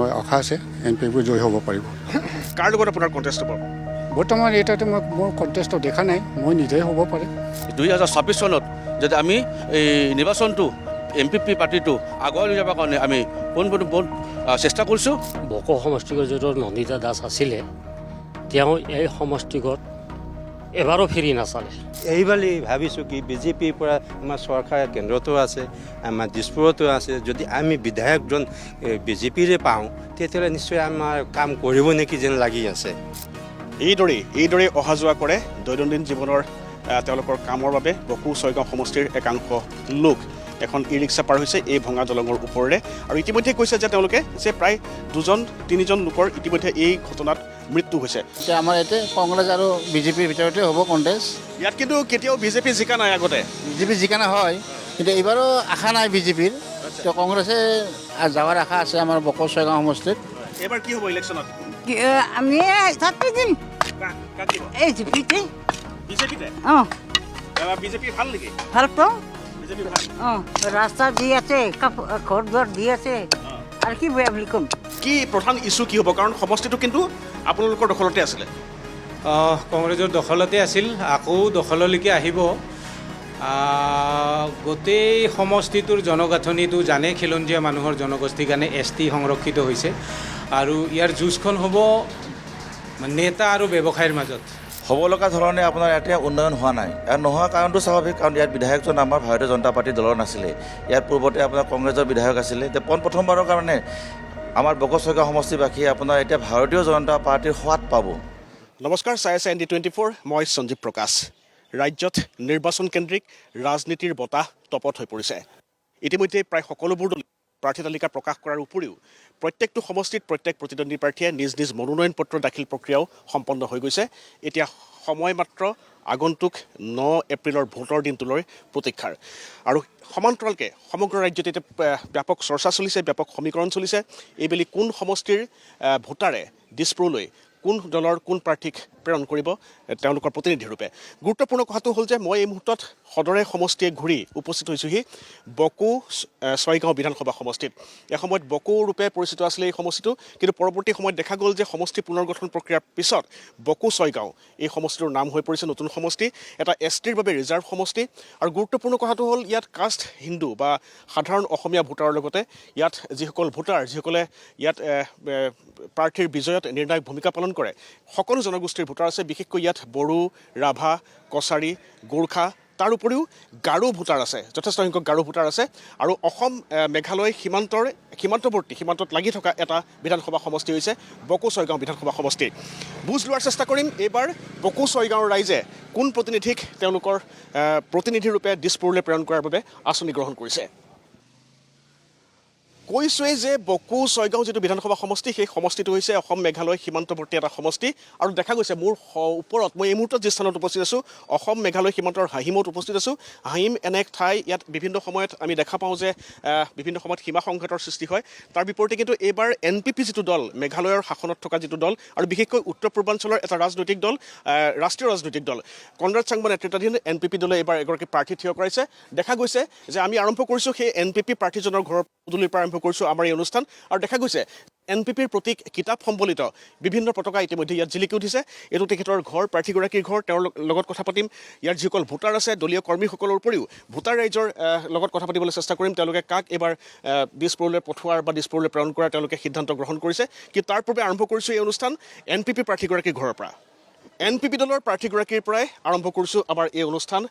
মই আশা আছে NPP জয় হ'ব পাৰিব। কাৰ লগত আপোনাৰ কণ্টেষ্ট হ'ব? বৰ্তমান এটাতে মোৰ কণ্টেষ্টটো দেখা নাই, মই নিজেই হ'ব পাৰে। 2026 চনত যদি আমি এই নিৰ্বাচনটো MPP পাৰ্টিটো আগুৱাই লৈ যাবৰ কাৰণে আমি পোনপটীয়া চেষ্টা কৰিছোঁ। বকো সমষ্টিগত যিটো নন্দিতা দাস আছিলে, তেওঁ এই সমষ্টিগত এবাৰো ফেৰি নাচালে। এইবালি ভাবিছোঁ কি বিজেপিৰ পৰা আমাৰ চৰকাৰ কেন্দ্ৰতো আছে, আমাৰ দিছপুৰতো আছে। যদি আমি বিধায়কজন বিজেপিৰে পাওঁ তেতিয়াহ'লে নিশ্চয় আমাৰ কাম কৰিব নেকি যেন লাগি আছে। এইদৰেই অহা যোৱা কৰে দৈনন্দিন জীৱনৰ তেওঁলোকৰ কামৰ বাবে বকো ছয়গাঁও সমষ্টিৰ একাংশ লোক। এখন ই ৰিক্সা পাৰ হৈছে এই ভঙা দলঙৰ ওপৰেৰে, আৰু ইতিমধ্যে কৈছে যে তেওঁলোকে যে প্ৰায় 2-3জন লোকৰ ইতিমধ্যে এই ঘটনাত মৃত্যু হৈছে। আমাৰ ইয়াতে কংগ্ৰেছ আৰু বিজেপিৰ ভিতৰতে হ'ব কণ্টেষ্ট। ইয়াত কিন্তু কেতিয়াও বিজেপি জিকা নাই। আগতে বিজেপি জিকা নহয়, কিন্তু এইবাৰো আশা নাই বিজেপিৰ। তো কংগ্ৰেছে যাৱাৰ আশা আছে আমাৰ বকো ছয়গাঁও সমষ্টিত। এইবাৰ কি হ'ব ইলেকশ্যনত? আমি চাকৰি দিম কাক দিব? এই জিপিতে। বিজেপিতে? অঁ, বিজেপি ভাল নেকি? ভাল পাওঁ। বিজেপি ভাল। অঁ, ৰাস্তা দি আছে, ঘৰ দুৱাৰ দি আছে, আৰু কি বেয়া বুলি ক'ম। কি প্ৰধান ইছ্যু কি হ'ব? কাৰণ সমষ্টিটো কিন্তু আপোনালোকৰ দখলতে আছিলে। কংগ্ৰেছৰ দখলতে আছিল, আকৌ দখললৈকে আহিব। গোটেই সমষ্টিটোৰ জনগাঁথনিটো জানে, খিলঞ্জীয়া মানুহৰ জনগোষ্ঠীৰ কাৰণে ST সংৰক্ষিত হৈছে, আৰু ইয়াৰ যুঁজখন হ'ব নেতা আৰু ব্যৱসায়ীৰ মাজত। হ'ব লগা ধৰণে আপোনাৰ ইয়াতে উন্নয়ন হোৱা নাই। ইয়াৰ নোহোৱা কাৰণটো স্বাভাৱিক, কাৰণ ইয়াত বিধায়কজন আমাৰ ভাৰতীয় জনতা পাৰ্টীৰ দলৰ নাছিলে। ইয়াত পূৰ্বতে আপোনাৰ কংগ্ৰেছৰ বিধায়ক আছিলে। এতিয়া প্ৰথমবাৰৰ কাৰণে আমাৰ বকো ছয়গাঁও সমষ্টিবাসীয়ে আপোনাৰ এতিয়া ভাৰতীয় জনতা পাৰ্টীৰ সোৱাদ পাব। নমস্কাৰ, চাই আছে ND24, মই সঞ্জীৱ প্ৰকাশ। ৰাজ্যত নিৰ্বাচন কেন্দ্ৰিক ৰাজনীতিৰ বতাহ তপত হৈ পৰিছে। ইতিমধ্যে প্ৰায় সকলোবোৰ দল প্ৰাৰ্থী তালিকা প্ৰকাশ কৰাৰ উপৰিও প্ৰত্যেকটো সমষ্টিত প্ৰত্যেক প্ৰতিদ্বন্দ্বী প্ৰাৰ্থীয়ে নিজ নিজ মনোনয়ন পত্ৰ দাখিল প্ৰক্ৰিয়াও সম্পন্ন হৈ গৈছে। এতিয়া সময় মাত্ৰ আগন্তুক 9 এপ্ৰিলৰ ভোটৰ দিনটোলৈ প্ৰতীক্ষাৰ, আৰু সমান্তৰালকৈ সমগ্ৰ ৰাজ্যত এতিয়া ব্যাপক চৰ্চা চলিছে, ব্যাপক সমীকৰণ চলিছে। এইবেলি কোন সমষ্টিৰ ভোটাৰে দিছপুৰলৈ কোন দলৰ কোন প্ৰাৰ্থীক প্ৰেৰণ কৰিব তেওঁলোকৰ প্ৰতিনিধি ৰূপে। গুৰুত্বপূৰ্ণ কথাটো হ'ল যে মই এই মুহূৰ্তত সদৰে সমষ্টিয়ে ঘূৰি উপস্থিত হৈছোঁহি বকো ছয়গাঁও বিধানসভা সমষ্টিত। এসময়ত বকো ৰূপে পৰিচিত আছিলে এই সমষ্টিটো, কিন্তু পৰৱৰ্তী সময়ত দেখা গ'ল যে সমষ্টি পুনৰ্গঠন প্ৰক্ৰিয়াৰ পিছত বকো ছয়গাঁও এই সমষ্টিটোৰ নাম হৈ পৰিছে নতুন সমষ্টি, এটা STৰ বাবে ৰিজাৰ্ভ সমষ্টি। আৰু গুৰুত্বপূৰ্ণ কথাটো হ'ল ইয়াত কাষ্ট হিন্দু বা সাধাৰণ অসমীয়া ভোটাৰৰ লগতে ইয়াত যিসকল ভোটাৰ, যিসকলে ইয়াত প্ৰাৰ্থীৰ বিজয়ত নিৰ্ণায়ক ভূমিকা পালন কৰে, সকলো জনগোষ্ঠীৰ ভোটাৰ আছে। বিশেষকৈ ইয়াত বড়ো, ৰাভা, কছাৰী, গোৰ্খা, তাৰ উপৰিও গাৰো ভোটাৰ আছে, যথেষ্ট সংখ্যক গাৰো ভোটাৰ আছে। আৰু অসম মেঘালয় সীমান্তত লাগি থকা এটা বিধানসভা সমষ্টি হৈছে বকো ছয়গাঁও বিধানসভা সমষ্টি। বুজ লোৱাৰ চেষ্টা কৰিম এইবাৰ বকো ছয়গাঁৱৰ ৰাইজে কোন প্ৰতিনিধিক তেওঁলোকৰ প্ৰতিনিধি ৰূপে দিছপুৰলৈ প্ৰেৰণ কৰাৰ বাবে আঁচনি গ্ৰহণ কৰিছে। কৈছোৱেই যে বকো ছয়গাঁও যিটো বিধানসভা সমষ্টি, সেই সমষ্টিটো হৈছে অসম মেঘালয় সীমান্তৱৰ্তী এটা সমষ্টি। আৰু দেখা গৈছে মোৰ ওপৰত, মই এই মুহূৰ্তত যি স্থানত উপস্থিত আছোঁ, অসম মেঘালয় সীমান্তৰ হাহিমত উপস্থিত আছোঁ। হাহিম এনে এক ঠাই, ইয়াত বিভিন্ন সময়ত আমি দেখা পাওঁ যে বিভিন্ন সময়ত সীমা সংঘাতৰ সৃষ্টি হয়। তাৰ বিপৰীতে কিন্তু এইবাৰ NPP যিটো দল, মেঘালয়ৰ শাসনত থকা যিটো দল, আৰু বিশেষকৈ উত্তৰ পূৰ্বাঞ্চলৰ এটা ৰাজনৈতিক দল, ৰাষ্ট্ৰীয় ৰাজনৈতিক দল কনৰাড চাংমা নেতৃত্বাধীন NPP দলে এইবাৰ এগৰাকী প্ৰাৰ্থী থিয় কৰাইছে। দেখা গৈছে যে আমি আৰম্ভ কৰিছোঁ সেই NPP প্ৰাৰ্থীজনৰ ঘৰৰ পদূলিৰ পৰা আৰম্ভ কৰিছোঁ আমাৰ এই অনুষ্ঠান, আৰু দেখা গৈছে NPPৰ প্ৰতীক কিতাপ সম্বলিত বিভিন্ন পতাকা ইতিমধ্যে ইয়াত জিলিকি উঠিছে। এইটো তেখেতৰ ঘৰ, প্ৰাৰ্থীগৰাকীৰ ঘৰ। তেওঁৰ লগত কথা পাতিম। ইয়াৰ যিসকল ভোটাৰ আছে, দলীয় কৰ্মীসকলৰ উপৰিও ভোটাৰ ৰাইজৰ লগত কথা পাতিবলৈ চেষ্টা কৰিম। তেওঁলোকে কাক এইবাৰ দিছপুৰলৈ পঠোৱাৰ বা দিছপুৰলৈ প্ৰেৰণ কৰাৰ তেওঁলোকে সিদ্ধান্ত গ্ৰহণ কৰিছে। কিন্তু তাৰ পূৰ্বে আৰম্ভ কৰিছোঁ এই অনুষ্ঠান NPP প্ৰাৰ্থীগৰাকীৰ ঘৰৰ পৰা। NPP দলৰ প্ৰাৰ্থীগৰাকীৰ পৰাই আৰম্ভ কৰিছোঁ আমাৰ এই অনুষ্ঠান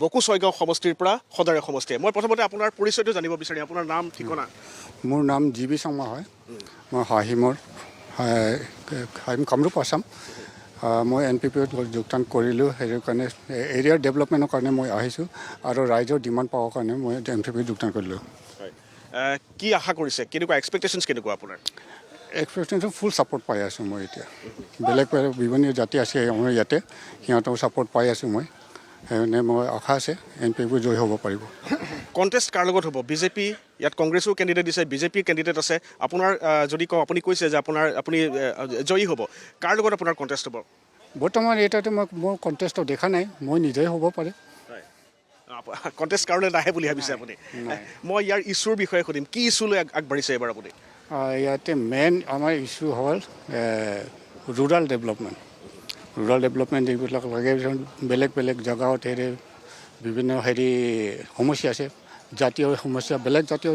বকো ছয়গাঁও সমষ্টিৰ পৰা সদৰে সমষ্টিয়ে। মই প্ৰথমতে আপোনাৰ পৰিচয়টো জানিব বিচাৰিম, আপোনাৰ নাম, ঠিকনা। মোৰ নাম GB শৰ্মা হয়, মই হাহিমৰ কামৰূপ আছাম। মই NPPত যোগদান কৰিলোঁ, সেইটো কাৰণে এৰিয়াৰ ডেভেলপমেণ্টৰ কাৰণে মই আহিছোঁ, আৰু ৰাইজৰ ডিমাণ্ড পাবৰ কাৰণে মই NPPত যোগদান কৰিলোঁ। কি আশা কৰিছে, কেনেকুৱা এক্সপেক্টেশ্যনছ কেনেকুৱা আপোনাৰ? এক্সপেক্টেশ্যন ফুল ছাপৰ্ট পাই আছোঁ মই এতিয়া। বেলেগ বিভিন্ন জাতি আছে আমাৰ ইয়াতে, সিহঁতৰ ছাপৰ্ট পাই আছোঁ মই। সেইকাৰণে মই আশা আছে NPP জয় হ'ব পাৰিব। কণ্টেষ্ট কাৰ লগত হ'ব? বিজেপি, ইয়াত কংগ্ৰেছো কেণ্ডিডেট দিছে, বিজেপিৰ কেণ্ডিডেট আছে। আপোনাৰ যদি কওঁ, আপুনি কৈছে যে আপুনি জয়ী হ'ব, কাৰ লগত আপোনাৰ কণ্টেষ্ট হ'ব? বৰ্তমান এটাতে মোৰ কণ্টেষ্টটো দেখা নাই, মই নিজেই হ'ব পাৰে। কণ্টেষ্ট কাৰোলৈ নাহে বুলি ভাবিছে আপুনি? মই ইয়াৰ ইছ্যুৰ বিষয়ে সুধিম, কি ইছ্যু লৈ আগবাঢ়িছে এইবাৰ আপুনি? ইয়াতে মেইন আমাৰ ইছ্যু হ'ল ৰুৰাল ডেভেলপমেণ্ট। ৰুৰাল ডেভেলপমেণ্ট এইবিলাক লাগে বেলেগ বেলেগ জেগাত বিভিন্ন সমস্যা আছে, জাতীয় সমস্যা, বেলেগ জাতীয়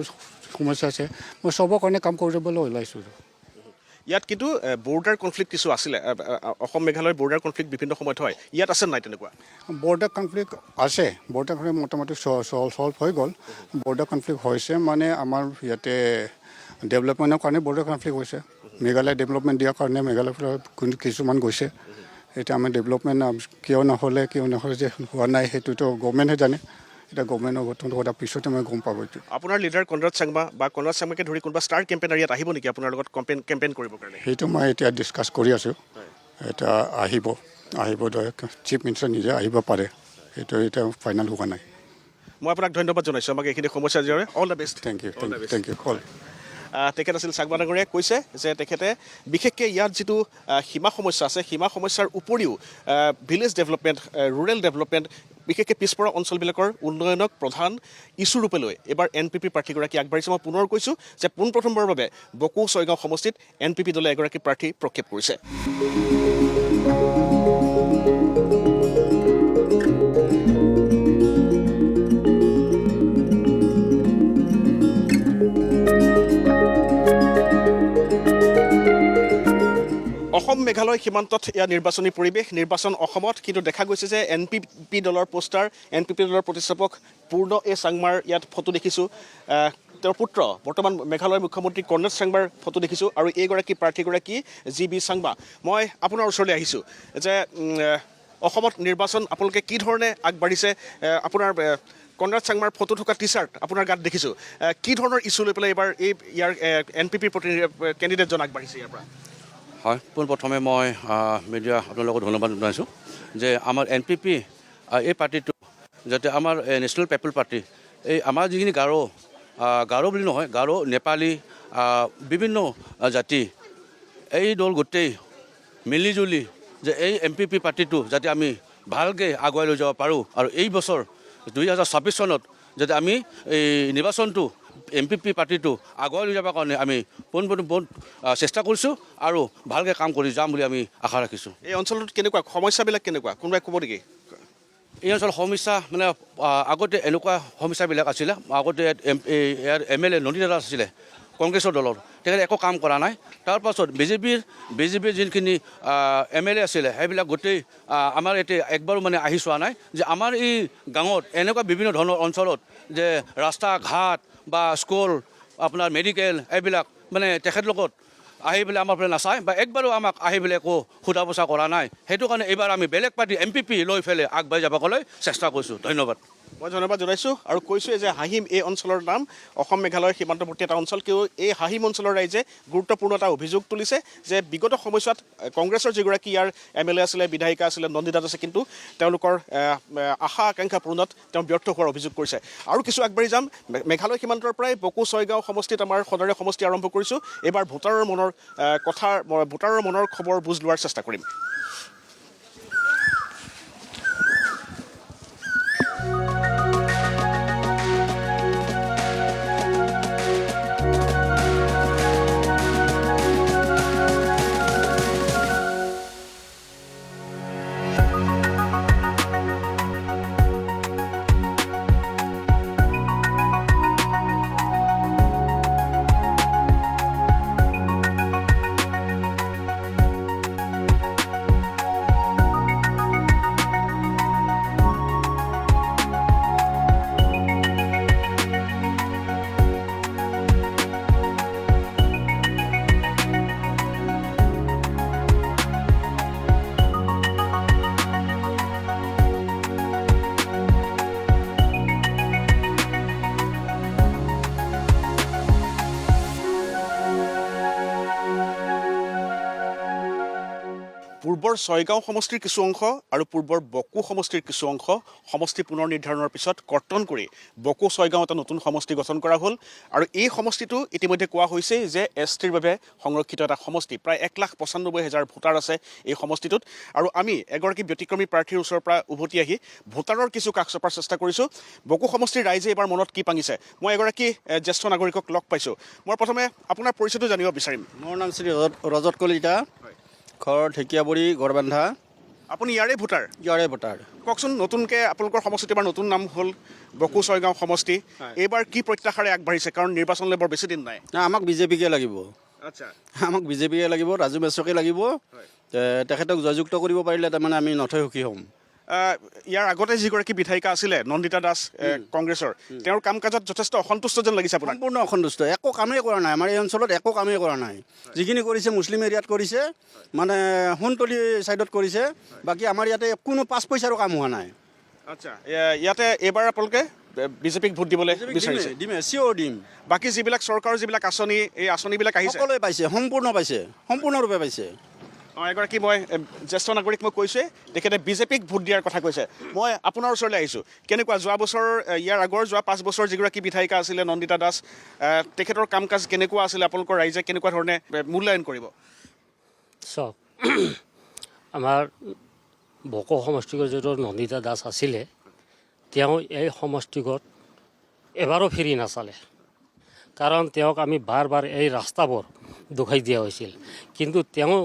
সমস্যা আছে। মই চবৰ কাৰণে কাম কৰিবলৈ ওলাইছোঁ। ইয়াত কিন্তু বৰ্ডাৰ কনফ্লিক্ট কিছু আছিলে, অসম মেঘালয় বৰ্ডাৰ কনফ্লিক্ট বিভিন্ন সময়ত হয়, ইয়াত আছে নাই তেনেকুৱা? বৰ্ডাৰ কনফ্লিক্ট আছে, বৰ্ডাৰ কনফ্লিক্ট মোটামুটি চল্ভ হৈ গ'ল। বৰ্ডাৰ কনফ্লিক্ট হৈছে মানে আমাৰ ইয়াতে ডেভেলপমেণ্টৰ কাৰণে বৰ্ডাৰ কনফ্লিক্ট হৈছে। মেঘালয় ডেভেলপমেণ্ট দিয়াৰ কাৰণে মেঘালয়ৰ কিছুমান গৈছে। এতিয়া আমাৰ ডেভেলপমেণ্ট কিয় নহ'লে যে হোৱা নাই সেইটোতো গভৰ্ণমেণ্টহে জানে। এতিয়া গভৰ্ণমেণ্টৰ গঠন হোৱাৰ পিছতে মই গম পাব এইটো। আপোনাৰ লিডাৰ কনৰাড চাংমা বা কনৰাড চাংমাকে ধৰি কোনোবা ষ্টাৰ কেম্পেইনাৰ ইয়াত আহিব নেকি আপোনাৰ লগত কেম্পেইন কৰিবৰ কাৰণে? সেইটো মই এতিয়া ডিছকাছ কৰি আছোঁ। এতিয়া আহিব চিফ মিনিষ্টাৰ নিজে আহিব পাৰে, সেইটো এতিয়া ফাইনেল হোৱা নাই। মই আপোনাক ধন্যবাদ জনাইছোঁ আমাক এইখিনি সমস্যা দিয়াৰ। All the best. Thank you all. তেখেত আছিল চাংমা ডাঙৰীয়াই কৈছে যে তেখেতে বিশেষকৈ ইয়াত যিটো সীমা সমস্যা আছে, সীমা সমস্যাৰ উপৰিও ভিলেজ ডেভেলপমেণ্ট, ৰুৰেল ডেভেলপমেণ্ট, বিশেষকৈ পিছপৰা অঞ্চলবিলাকৰ উন্নয়নক প্ৰধান ইছ্যু ৰূপে লৈ এইবাৰ NPP প্ৰাৰ্থীগৰাকী আগবাঢ়িছে। মই পুনৰ কৈছোঁ যে পোনপ্ৰথমবাৰৰ বাবে বকো ছয়গাঁও সমষ্টিত NPP দলে এগৰাকী প্ৰাৰ্থী প্ৰক্ষেপ কৰিছে। অসম মেঘালয় সীমান্তত এয়া নিৰ্বাচনী পৰিৱেশ। নিৰ্বাচন অসমত, কিন্তু দেখা গৈছে যে NPP দলৰ পোষ্টাৰ, NPP দলৰ প্ৰতিষ্ঠাপক পূৰ্ণ চাংমাৰ ইয়াত ফটো দেখিছোঁ। তেওঁৰ পুত্ৰ বৰ্তমান মেঘালয়ৰ মুখ্যমন্ত্ৰী কনৰাড চাংমাৰ ফটো দেখিছোঁ, আৰু এইগৰাকী প্ৰাৰ্থীগৰাকী GB চাংমা। মই আপোনাৰ ওচৰলৈ আহিছোঁ যে অসমত নিৰ্বাচন আপোনালোকে কি ধৰণে আগবাঢ়িছে? আপোনাৰ কনৰাড চাংমাৰ ফটো থকা টি চাৰ্ট আপোনাৰ গাত দেখিছোঁ। কি ধৰণৰ ইছ্যু লৈ পেলাই এইবাৰ ইয়াৰ NPP কেণ্ডিডেটজন আগবাঢ়িছে ইয়াৰ পৰা? হয়, পোনপ্ৰথমে মই মিডিয়া আপোনালোকক ধন্যবাদ জনাইছোঁ যে আমাৰ NPP এই পাৰ্টিটো যাতে আমাৰ নেশ্যনেল পিপল পাৰ্টি, এই আমাৰ যিখিনি গাৰো বুলি নহয়, গাৰো, নেপালী, বিভিন্ন জাতি, এই দল গোটেই মিলিজুলি যে এই NPP পাৰ্টিটো যাতে আমি ভালকৈ আগুৱাই লৈ যাব পাৰোঁ, আৰু এই বছৰ 2026 চনত যাতে আমি এই নিৰ্বাচনটো NPP পাৰ্টিটো আগুৱাই লৈ যাবৰ কাৰণে আমি পোনপটীয়া চেষ্টা কৰিছোঁ আৰু ভালকৈ কাম কৰি যাম বুলি আমি আশা ৰাখিছোঁ। এই অঞ্চলটোত কেনেকুৱা সমস্যাবিলাক কেনেকুৱা কোনোবাই ক'ব নেকি? এই অঞ্চলৰ সমস্যা মানে আগতে এনেকুৱা সমস্যাবিলাক আছিলে। আগতে ইয়াৰ MLA নন্দী দাস আছিলে কংগ্ৰেছৰ দলৰ, তেখেতে একো কাম কৰা নাই। তাৰপাছত বিজেপিৰ যিখিনি MLA আছিলে সেইবিলাক গোটেই আমাৰ এতিয়া একবাৰো মানে আহি চোৱা নাই যে আমাৰ এই গাঁৱত এনেকুৱা বিভিন্ন ধৰণৰ অঞ্চলত যে ৰাস্তা ঘাট বা স্কুল, আপোনাৰ মেডিকেল, এইবিলাক মানে তেখেতলোকত আহি পেলাই আমাৰ ফালে নাচায় বা একবাৰো আমাক আহি পেলাই একো সোধা পোছা কৰা নাই। সেইটো কাৰণে এইবাৰ আমি বেলেগ পাৰ্টি NPP লৈ পেলাই আগবাঢ়ি যাবলৈ চেষ্টা কৰিছোঁ। ধন্যবাদ। মই ধন্যবাদ জনাইছোঁ আৰু কৈছোঁৱে যে হাহিম এই অঞ্চলৰ নাম অসম মেঘালয়ৰ সীমান্তৱৰ্তী এটা অঞ্চল। কিয় এই হাহিম অঞ্চলৰ ৰাইজে গুৰুত্বপূৰ্ণ এটা অভিযোগ তুলিছে যে বিগত সময়ছোৱাত কংগ্ৰেছৰ যিগৰাকী ইয়াৰ MLA আছিলে, বিধায়িকা আছিলে, নন্দী দাস আছে, কিন্তু তেওঁলোকৰ আশা আকাংক্ষা পূৰণত তেওঁ ব্যৰ্থ হোৱাৰ অভিযোগ কৰিছে। আৰু কিছু আগবাঢ়ি যাম। মেঘালয় সীমান্তৰ পৰাই বকো ছয়গাঁও সমষ্টিত আমাৰ সদৰে সমষ্টি আৰম্ভ কৰিছোঁ। এইবাৰ ভোটাৰৰ মনৰ খবৰ বুজ লোৱাৰ চেষ্টা কৰিম। পূৰ্বৰ ছয়গাঁও সমষ্টিৰ কিছু অংশ আৰু পূৰ্বৰ বকো সমষ্টিৰ কিছু অংশ সমষ্টি পুনৰ নিৰ্ধাৰণৰ পিছত কৰ্তন কৰি বকো ছয়গাঁও এটা নতুন সমষ্টি গঠন কৰা হ'ল আৰু এই সমষ্টিটো ইতিমধ্যে কোৱা হৈছে যে STৰ বাবে সংৰক্ষিত এটা সমষ্টি প্ৰায় 1,95,000 ভোটাৰ আছে এই সমষ্টিটোত আৰু আমি এগৰাকী ব্যতিক্ৰমী প্ৰাৰ্থীৰ ওচৰৰ পৰা উভতি আহি ভোটাৰৰ কিছু কাষ চপাৰ চেষ্টা কৰিছোঁ বকো সমষ্টিৰ ৰাইজে এবাৰ মনত কি পাঙিছে মই এগৰাকী জ্যেষ্ঠ নাগৰিকক লগ পাইছোঁ মই প্ৰথমে আপোনাৰ পৰিচয়টো জানিব বিচাৰিম মোৰ নাম শ্ৰী ৰজত কলিতা ঘৰ ঢেকীয়াবৰী গড়বান্ধা আপুনি ইয়াৰে ভোটাৰ ইয়াৰে ভোটাৰ কওকচোন নতুনকৈ আপোনালোকৰ সমষ্টিটো এবাৰ নতুন নাম হ'ল বকো ছয়গাঁও সমষ্টি এইবাৰ কি প্ৰত্যাশাৰে আগবাঢ়িছে কাৰণ নিৰ্বাচনলৈ বৰ বেছি দিন নাই আমাক বিজেপিকে লাগিব আচ্ছা আমাক বিজেপিকে লাগিব ৰাজু মেচকে লাগিব তেখেতক জয়যুক্ত কৰিব পাৰিলে তাৰমানে আমি নথৈ সুখী হ'ম ইয়াৰ আগতে যিগৰাকী বিধায়িকা আছিলে নন্দিতা দাস কংগ্ৰেছৰ তেওঁৰ কাম কাজত যথেষ্ট অসন্তুষ্ট যেন লাগিছে আপোনাক সম্পূৰ্ণ অসন্তুষ্ট একো কামেই কৰা নাই আমাৰ এই অঞ্চলত একো কামেই কৰা নাই যিখিনি কৰিছে মুছলিম এৰিয়াত কৰিছে মানে সোণতলী ছাইডত কৰিছে বাকী আমাৰ ইয়াতে কোনো 5 পইচাৰো কাম হোৱা নাই আচ্ছা ইয়াতে এইবাৰ আপোনালোকে বিজেপিক ভোট দিবলৈ বিচাৰিছে দিম চিঅ'ৰ দিম বাকী যিবিলাক চৰকাৰৰ যিবিলাক আঁচনি এই আঁচনিবিলাক আহিছে সকলোৱে পাইছে সম্পূৰ্ণৰূপে পাইছে এগৰাকী মই জ্যেষ্ঠ নাগৰিক মই কৈছোঁৱে তেখেতে বিজেপিক ভোট দিয়াৰ কথা কৈছে মই আপোনাৰ ওচৰলৈ আহিছোঁ কেনেকুৱা যোৱা বছৰ ইয়াৰ আগৰ যোৱা 5 বছৰ যিগৰাকী বিধায়িকা আছিলে নন্দিতা দাস তেখেতৰ কাম কাজ কেনেকুৱা আছিলে আপোনালোকৰ ৰাইজে কেনেকুৱা ধৰণে মূল্যায়ন কৰিব চাওক আমাৰ বকো সমষ্টিগত যিটো নন্দিতা দাস আছিলে তেওঁ এই সমষ্টিগত এবাৰো ফিৰি নাচালে কাৰণ তেওঁক আমি বাৰ বাৰ এই ৰাস্তাবোৰ দেখুৱাই দিয়া হৈছিল কিন্তু তেওঁ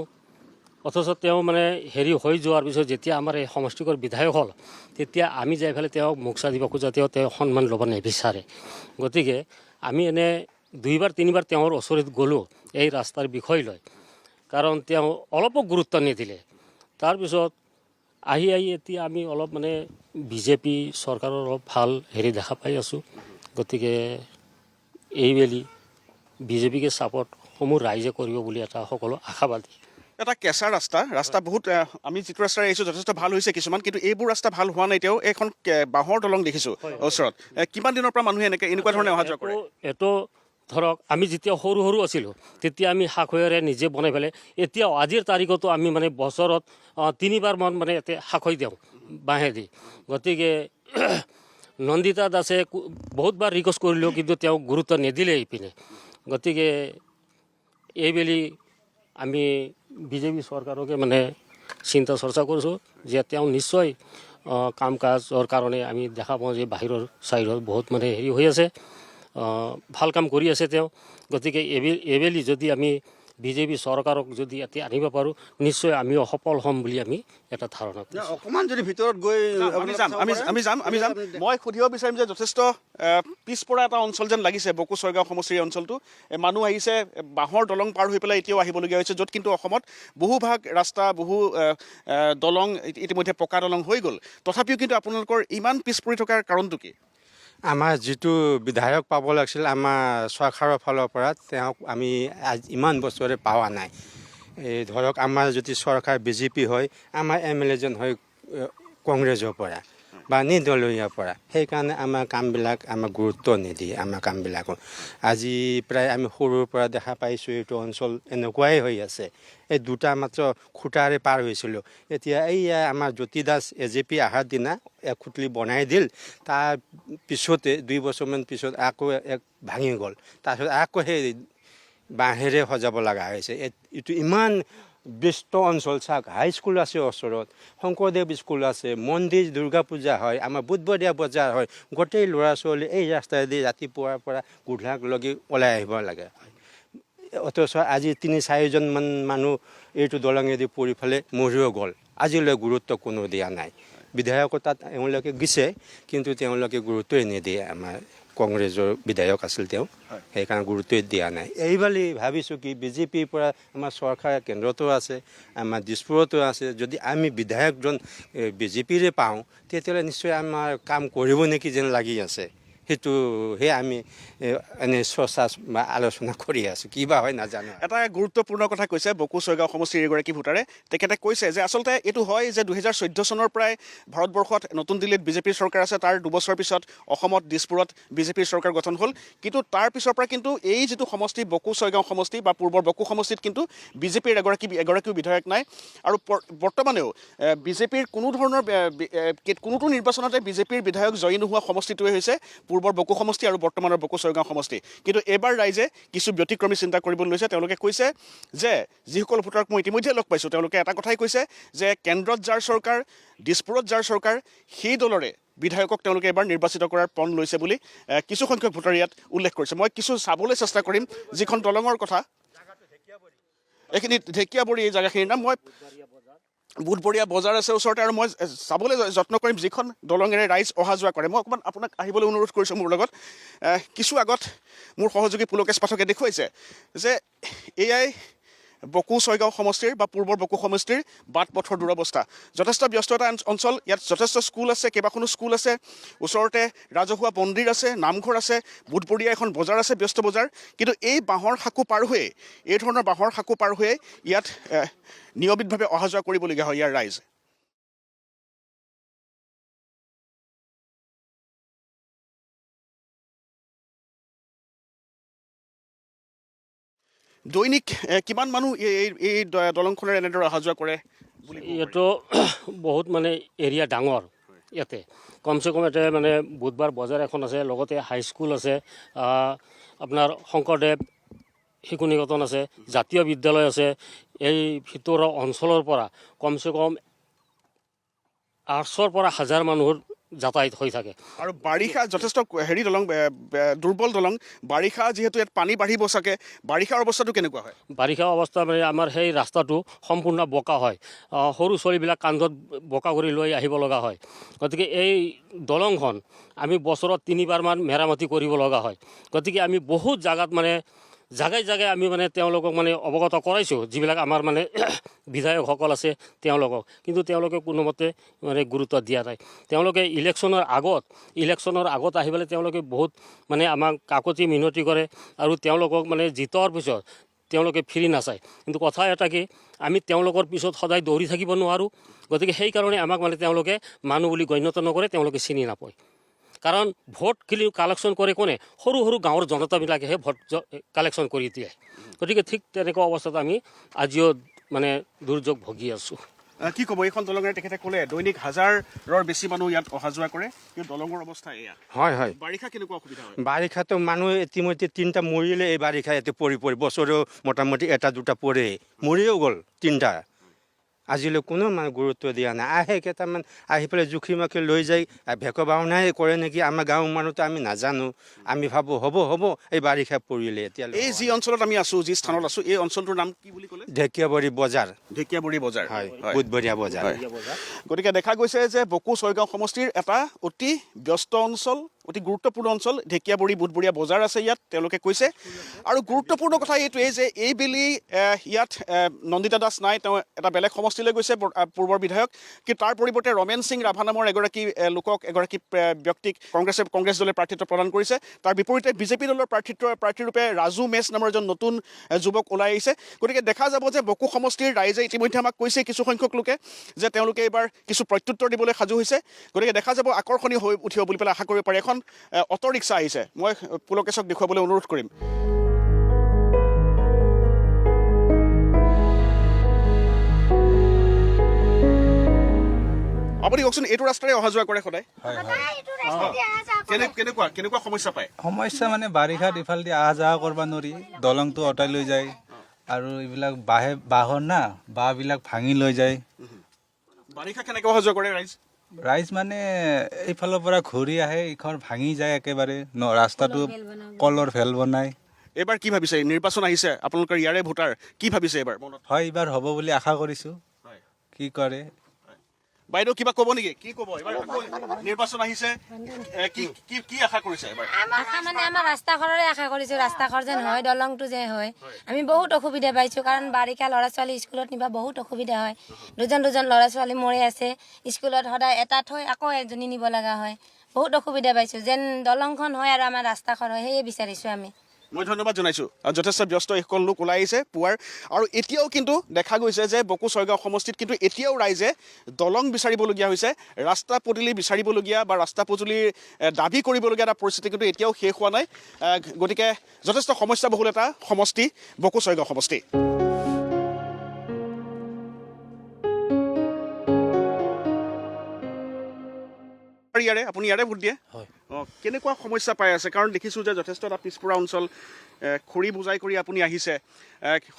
অথচ তেওঁ মানে হেৰি হৈ যোৱাৰ পিছত যেতিয়া আমাৰ এই সমষ্টিগৰ বিধায়ক হ'ল তেতিয়া আমি যাই পেলাই তেওঁক মোকচা দিব খোজা তেওঁ সন্মান ল'ব নিবিচাৰে গতিকে আমি এনে 2বাৰ 3বাৰ তেওঁৰ ওচৰত গ'লোঁ এই ৰাস্তাৰ বিষয় লৈ কাৰণ তেওঁ অলপো গুৰুত্ব নিদিলে তাৰপিছত আহি এতিয়া আমি অলপ মানে বিজেপি চৰকাৰৰ অলপ ভাল হেৰি দেখা পাই আছোঁ গতিকে এইবেলি বিজেপিকে ছাপৰ্টসমূহ ৰাইজে কৰিব বুলি এটা সকলো আশাবাদী এটা কেঁচা ৰাস্তা বহুত আমি যিটো ৰাস্তাৰে আহিছোঁ যথেষ্ট ভাল হৈছে কিছুমান কিন্তু এইবোৰ ৰাস্তা ভাল হোৱা নাই তেওঁ এখন বাঁহৰ দলং দেখিছোঁ ওচৰত কিমান দিনৰ পৰা মানুহে এনেকুৱা ধৰণে অহা যোৱা কৰে এইটো ধৰক আমি যেতিয়া সৰু আছিলোঁ তেতিয়া আমি শাকৈৰে নিজে বনাই পেলাই এতিয়াও আজিৰ তাৰিখতো আমি মানে বছৰত 3বাৰ মান মানে ইয়াতে শাকৈ দিওঁ বাঁহেদি গতিকে নন্দিতা দাসে বহুতবাৰ ৰিকুৱেষ্ট কৰিলেও কিন্তু তেওঁ গুৰুত্ব নিদিলে এইপিনে গতিকে এইবেলি আমি বিজেপি চৰকাৰকে মানে চিন্তা চৰ্চা কৰিছোঁ যে তেওঁ নিশ্চয় কাম কাজৰ কাৰণে আমি দেখা পাওঁ যে বাহিৰৰ চাইডত বহুত মানে হেৰি হৈ আছে ভাল কাম কৰি আছে তেওঁ গতিকে এইবেলি যদি আমি বিজেপি চৰকাৰক যদি ইয়াতে আনিব পাৰোঁ নিশ্চয় আমিও সফল হ'ম বুলি আমি এটা ধাৰণা কৰিছোঁ অকণমান যদি ভিতৰত গৈ আমি যাম মই সুধিব বিচাৰিম যে যথেষ্ট পিছপৰা এটা অঞ্চল যেন লাগিছে বকো ছয়গাঁও সমষ্টিৰ অঞ্চলটো মানুহ আহিছে বাঁহৰ দলং পাৰ হৈ পেলাই এতিয়াও আহিবলগীয়া হৈছে য'ত কিন্তু অসমত বহুভাগ ৰাস্তা বহু দলং ইতিমধ্যে পকা দলং হৈ গ'ল তথাপিও কিন্তু আপোনালোকৰ ইমান পিছ পৰি থকাৰ কাৰণটো কি আমাৰ যিটো বিধায়ক পাব লাগিছিল আমাৰ চৰকাৰৰ ফালৰ পৰা তেওঁক আমি ইমান বছৰে পোৱা নাই এই ধৰক আমাৰ যদি চৰকাৰ বিজেপি হয় আমাৰ MLA জন হয় কংগ্ৰেছৰ পৰা বা নিৰ্দলীয়ৰ পৰা সেইকাৰণে আমাৰ কামবিলাক আমাক গুৰুত্ব নিদিয়ে আমাৰ কামবিলাকত আজি প্ৰায় আমি সৰুৰ পৰা দেখা পাইছোঁ এইটো অঞ্চল এনেকুৱাই হৈ আছে এই দুটা মাত্ৰ খুঁটাৰে পাৰ হৈছিলোঁ এতিয়া এইয়া আমাৰ জ্যোতি দাস AJP অহাৰ দিনা এক খুঁটলি বনাই দিল তাৰ পিছতে 2 বছৰমান পিছত আকৌ এক ভাঙি গ'ল তাৰপিছত আকৌ সেই বাঁহেৰে সজাব লগা হৈছে এইটো ইমান ব্যস্ত অঞ্চল চাওক হাইস্কুল আছে ওচৰত শংকৰদেৱ স্কুল আছে মন্দিৰ দুৰ্গা পূজা হয় আমাৰ বুধবৰীয়া বজাৰ হয় গোটেই ল'ৰা ছোৱালী এই ৰাস্তাইদি ৰাতিপুৱাৰ পৰা গধূলালৈকে ওলাই আহিব লাগে অথচ আজি 3-4জনমান মানুহ এইটো দলঙেদি পৰি পেলাই মৰিও গ'ল আজিলৈ গুৰুত্ব কোনো দিয়া নাই বিধায়কৰ তাত এওঁলোকে গৈছে কিন্তু তেওঁলোকে গুৰুত্বই নিদিয়ে আমাৰ কংগ্ৰেছৰ বিধায়ক আছিল তেওঁ সেইকাৰণে গুৰুত্বই দিয়া নাই এইবালি ভাবিছোঁ কি বিজেপিৰ পৰা আমাৰ চৰকাৰ কেন্দ্ৰতো আছে আমাৰ দিছপুৰতো আছে যদি আমি বিধায়কজন বিজেপিৰে পাওঁ তেতিয়াহ'লে নিশ্চয় আমাৰ কাম কৰিব নেকি যেন লাগি আছে সেইটোহে আমি এনেই চৰ্চা বা আলোচনা কৰি আছোঁ কি বা হয় নাজানো। এটা গুৰুত্বপূৰ্ণ কথা কৈছে বকো ছয়গাঁও সমষ্টিৰ এগৰাকী ভোটাৰে। তেখেতে কৈছে যে আচলতে এইটো হয় যে 2014 চনৰ পৰাই ভাৰতবৰ্ষত নতুন দিল্লীত বিজেপিৰ চৰকাৰ আছে। তাৰ দুবছৰ পিছত অসমত দিছপুৰত বিজেপিৰ চৰকাৰ গঠন হ'ল। কিন্তু তাৰ পিছৰ পৰা কিন্তু এই যিটো সমষ্টি বকো ছয়গাঁও সমষ্টি বা পূৰ্বৰ বকো সমষ্টিত কিন্তু বিজেপিৰ এগৰাকীও বিধায়ক নাই। আৰু বৰ্তমানেও বিজেপিৰ কোনো ধৰণৰ কোনোটো নিৰ্বাচনতে বিজেপিৰ বিধায়ক জয়ী নোহোৱা সমষ্টিটোৱে হৈছে পূৰ্বৰ বকো সমষ্টি আৰু বৰ্তমানৰ বকো ছয়গাঁও সমষ্টি। কিন্তু এইবাৰ ৰাইজে কিছু ব্যতিক্ৰমী চিন্তা কৰিবলৈ লৈছে। তেওঁলোকে কৈছে যে যিসকল ভোটাৰক মই ইতিমধ্যে লগ পাইছোঁ তেওঁলোকে এটা কথাই কৈছে যে কেন্দ্ৰত যাৰ চৰকাৰ, দিছপুৰত যাৰ চৰকাৰ, সেই দলৰে বিধায়কক তেওঁলোকে এবাৰ নিৰ্বাচিত কৰাৰ পণ লৈছে বুলি কিছুসংখ্যক ভোটাৰে ইয়াত উল্লেখ কৰিছে। মই কিছু চাবলৈ চেষ্টা কৰিম যিখন দলঙৰ কথা। এইখিনি ঢেকীয়াবৰী এই জেগাখিনিৰ নাম। মই বুধবৰীয়া বজাৰ আছে ওচৰতে আৰু মই চাবলৈ যত্ন কৰিম যিখন দলঙেৰে ৰাইজ অহা যোৱা কৰে। মই অকণমান আপোনাক আহিবলৈ অনুৰোধ কৰিছোঁ মোৰ লগত। কিছু আগত মোৰ সহযোগী পুলকেশ পাঠকে দেখুৱাইছে যে এয়াই বকো ছয়গাঁও সমষ্টিৰ বা পূৰ্বৰ বকো সমষ্টিৰ বাট পথৰ দুৰৱস্থা। যথেষ্ট ব্যস্ত এটা অঞ্চল। ইয়াত যথেষ্ট স্কুল আছে, কেইবাখনো স্কুল আছে, ওচৰতে ৰাজহুৱা মন্দিৰ আছে, নামঘৰ আছে, বুধবৰীয়া এখন বজাৰ আছে, ব্যস্ত বজাৰ। কিন্তু এই বাঁহৰ সাঁকো পাৰ হৈয়ে, এই ধৰণৰ বাঁহৰ সাঁকো পাৰ হৈয়ে ইয়াত নিয়মিতভাৱে অহা যোৱা কৰিবলগীয়া হয় ইয়াৰ ৰাইজ। দৈনিক কিমান মানুহ এই দলংখনেৰে এনেদৰে অহা যোৱা কৰে? এইটো বহুত মানে এৰিয়া ডাঙৰ। ইয়াতে কমচে কম ইয়াতে মানে বুধবাৰ বজাৰ এখন আছে, লগতে হাইস্কুল আছে, আপোনাৰ শংকৰদেৱ শিশু নিকেতন আছে, জাতীয় বিদ্যালয় আছে। এই ভিতৰৰ অঞ্চলৰ পৰা কমচে কম 800ৰ পৰা 1000 মানুহৰ যাতায়াত হৈ থাকে। আৰু বাৰিষা যথেষ্ট দলং, দুৰ্বল দলং। বাৰিষা যিহেতু ইয়াত পানী বাঢ়িব চাগে, বাৰিষাৰ অৱস্থাটো কেনেকুৱা হয়? বাৰিষা অৱস্থা মানে আমাৰ সেই ৰাস্তাটো সম্পূৰ্ণ বোকা হয়। সৰু ছোৱালীবিলাক কান্ধত বোকা কৰি লৈ আহিব লগা হয়। গতিকে এই দলংখন আমি বছৰত 3বাৰমান মেৰামতি কৰিব লগা হয়। গতিকে আমি বহুত জাগাত মানে জাগাই জাগাই আমি মানে তেওঁলোকক মানে অৱগত কৰাইছোঁ, যিবিলাক আমাৰ মানে বিধায়কসকল আছে তেওঁলোকক। কিন্তু তেওঁলোকে কোনোমতে মানে গুৰুত্ব দিয়া নাই। তেওঁলোকে ইলেকশ্যনৰ আগত আহি পেলাই তেওঁলোকে বহুত মানে আমাক কাকতি মিনতি কৰে আৰু তেওঁলোকক মানে জিতৰ পিছত তেওঁলোকে ফিৰি নাচায়। কিন্তু কথা এটা কি, আমি তেওঁলোকৰ পিছত সদায় দৌৰি থাকিব নোৱাৰোঁ। গতিকে সেইকাৰণে আমাক মানে তেওঁলোকে মানুহ বুলি গণ্যতা নকৰে, তেওঁলোকে চিনি নাপায়। কাৰণ ভোট কালেকশ্যন কৰে কোনে? সৰু সৰু গাঁৱৰ জনতাবিলাকেহে ভোট কালেকশ্যন কৰি দিয়ে। গতিকে ঠিক তেনেকুৱা অৱস্থাত আমি আজিও মানে দুৰ্যোগ ভুগি আছোঁ। কি ক'ব এইখন দলঙেৰে? তেখেতে ক'লে দৈনিক 1000ৰ বেছি মানুহ ইয়াত অহা যোৱা কৰে, কিন্তু দলঙৰ অৱস্থা এয়া। হয় হয়, বাৰিষা কেনেকুৱা অসুবিধা হয়? বাৰিষাতো মানুহ ইতিমধ্যে 3টা মৰিলে। এই বাৰিষা ইয়াতে পৰি বছৰেও মোটামুটি 1-2টা পৰে, মৰিও গ'ল 3টা। আজিলৈ কোনো মানে গুৰুত্ব দিয়া নাই। আহে কেইটামান আহি পেলাই জুখি মাখি লৈ যায়, ভেক ভাওনাই কৰে নেকি আমাৰ গাঁৱৰ মানুহটো আমি নাজানো। আমি ভাবোঁ হ'ব এই বাৰিষা পৰিলে। এতিয়া এই যি অঞ্চলত আমি আছোঁ, যি স্থানত আছোঁ, এই অঞ্চলটোৰ নাম কি বুলি ক'লে? ঢেকীয়াবৰী বজাৰ। ঢেকীয়াবৰী বজাৰ, হয়, বুধবৰীয়া বজাৰ। গতিকে দেখা গৈছে যে বকো ছয়গাঁও সমষ্টিৰ এটা অতি ব্যস্ত অঞ্চল, অতি গুৰুত্বপূৰ্ণ অঞ্চল। ঢেকীয়াবৰী বুধবৰীয়া বজাৰ আছে ইয়াত, তেওঁলোকে কৈছে। আৰু গুৰুত্বপূৰ্ণ কথা এইটোৱেই যে এইবেলি ইয়াত নন্দিতা দাস নাই, তেওঁ এটা বেলেগ সমষ্টিলৈ গৈছে, পূৰ্বৰ বিধায়ক। কিন্তু তাৰ পৰিৱৰ্তে ৰমেন সিং ৰাভা নামৰ এগৰাকী ব্যক্তিক কংগ্ৰেছ দলে প্ৰাৰ্থিত্ব প্ৰদান কৰিছে। তাৰ বিপৰীতে বিজেপি দলৰ প্ৰাৰ্থীৰূপে ৰাজু মেচ নামৰ এজন নতুন যুৱক ওলাই আহিছে। গতিকে দেখা যাব যে বকো সমষ্টিৰ ৰাইজে ইতিমধ্যে আমাক কৈছে কিছুসংখ্যক লোকে যে তেওঁলোকে এইবাৰ কিছু প্ৰত্যুত্তৰ দিবলৈ সাজু হৈছে। গতিকে দেখা যাব আকৰ্ষণীয় হৈ উঠিব বুলি পেলাই আশা কৰিব পাৰি। এখন অটো ৰিক্সা আহিছে, মই পুলকেশক দেখুৱাবলৈ অনুৰোধ কৰিম। আপুনি কওকচোন, এইটো ৰাস্তাৰে অহা যোৱা কৰে সদায়? কেনেকুৱা সমস্যা পায়? সমস্যা মানে বাৰিষাত ইফালেদি অহা যোৱা কৰিব নোৱাৰি, দলংটো অঁতাই লৈ যায়। আৰু এইবিলাক বাঁহৰ না, বাঁহবিলাক ভাঙি লৈ যায়। বাৰিষা কেনেকৈ অহা যোৱা কৰে ৰাইজ মানে এইফালৰ পৰা ঘূৰি আহে, এইখন ভাঙি যায় একেবাৰে। ৰাস্তাটো কলৰ ভেল বনায়। এইবাৰ কি ভাবিছে? নিৰ্বাচন আহিছে, আপোনালোকৰ ইয়াৰে ভোটাৰ, কি ভাবিছে এইবাৰ মনত? হয়, এইবাৰ হ'ব বুলি আশা কৰিছোঁ। কি কৰে বাইদেউ, কিবা ক'ব নেকি? কি ক'ব? এইবাৰ নিৰ্বাচন আহিছে, কি আশা কৰিছে এইবাৰ? আশা মানে আমাৰ ৰাস্তা ঘৰৰে আশা কৰিছোঁ। ৰাস্তা ঘৰ যেন হয়, দলংটো যে হয়। আমি বহুত অসুবিধা পাইছোঁ, কাৰণ বাৰিষা ল'ৰা ছোৱালী স্কুলত নিবা বহুত অসুবিধা হয়। দুজন ল'ৰা ছোৱালী মৰি আছে স্কুলত, সদায় এটা থৈ আকৌ এজনী নিব লগা হয়। বহুত অসুবিধা পাইছোঁ যেন দলংখন হয় আৰু আমাৰ ৰাস্তাখন হয় সেয়ে বিচাৰিছোঁ আমি মই ধন্যবাদ জনাইছোঁ যথেষ্ট ব্যস্ত এইসকল লোক ওলাই আহিছে পুৱাৰ আৰু এতিয়াও কিন্তু দেখা গৈছে যে বকো ছয়গাঁও সমষ্টিত কিন্তু এতিয়াও ৰাইজে দলং বিচাৰিবলগীয়া হৈছে ৰাস্তা পদূলি বিচাৰিবলগীয়া বা ৰাস্তা পদূলিৰ দাবী কৰিবলগীয়া এটা পৰিস্থিতি কিন্তু এতিয়াও শেষ হোৱা নাই গতিকে যথেষ্ট সমস্যাবহুল এটা সমষ্টি বকো ছয়গাঁও সমষ্টি ইয়াৰে আপুনি ইয়াৰে ভোট দিয়ে কেনেকুৱা সমস্যা পাই আছে কাৰণ দেখিছোঁ যে যথেষ্ট এটা পিছপৰা অঞ্চল খৰি বুজাই কৰি আপুনি আহিছে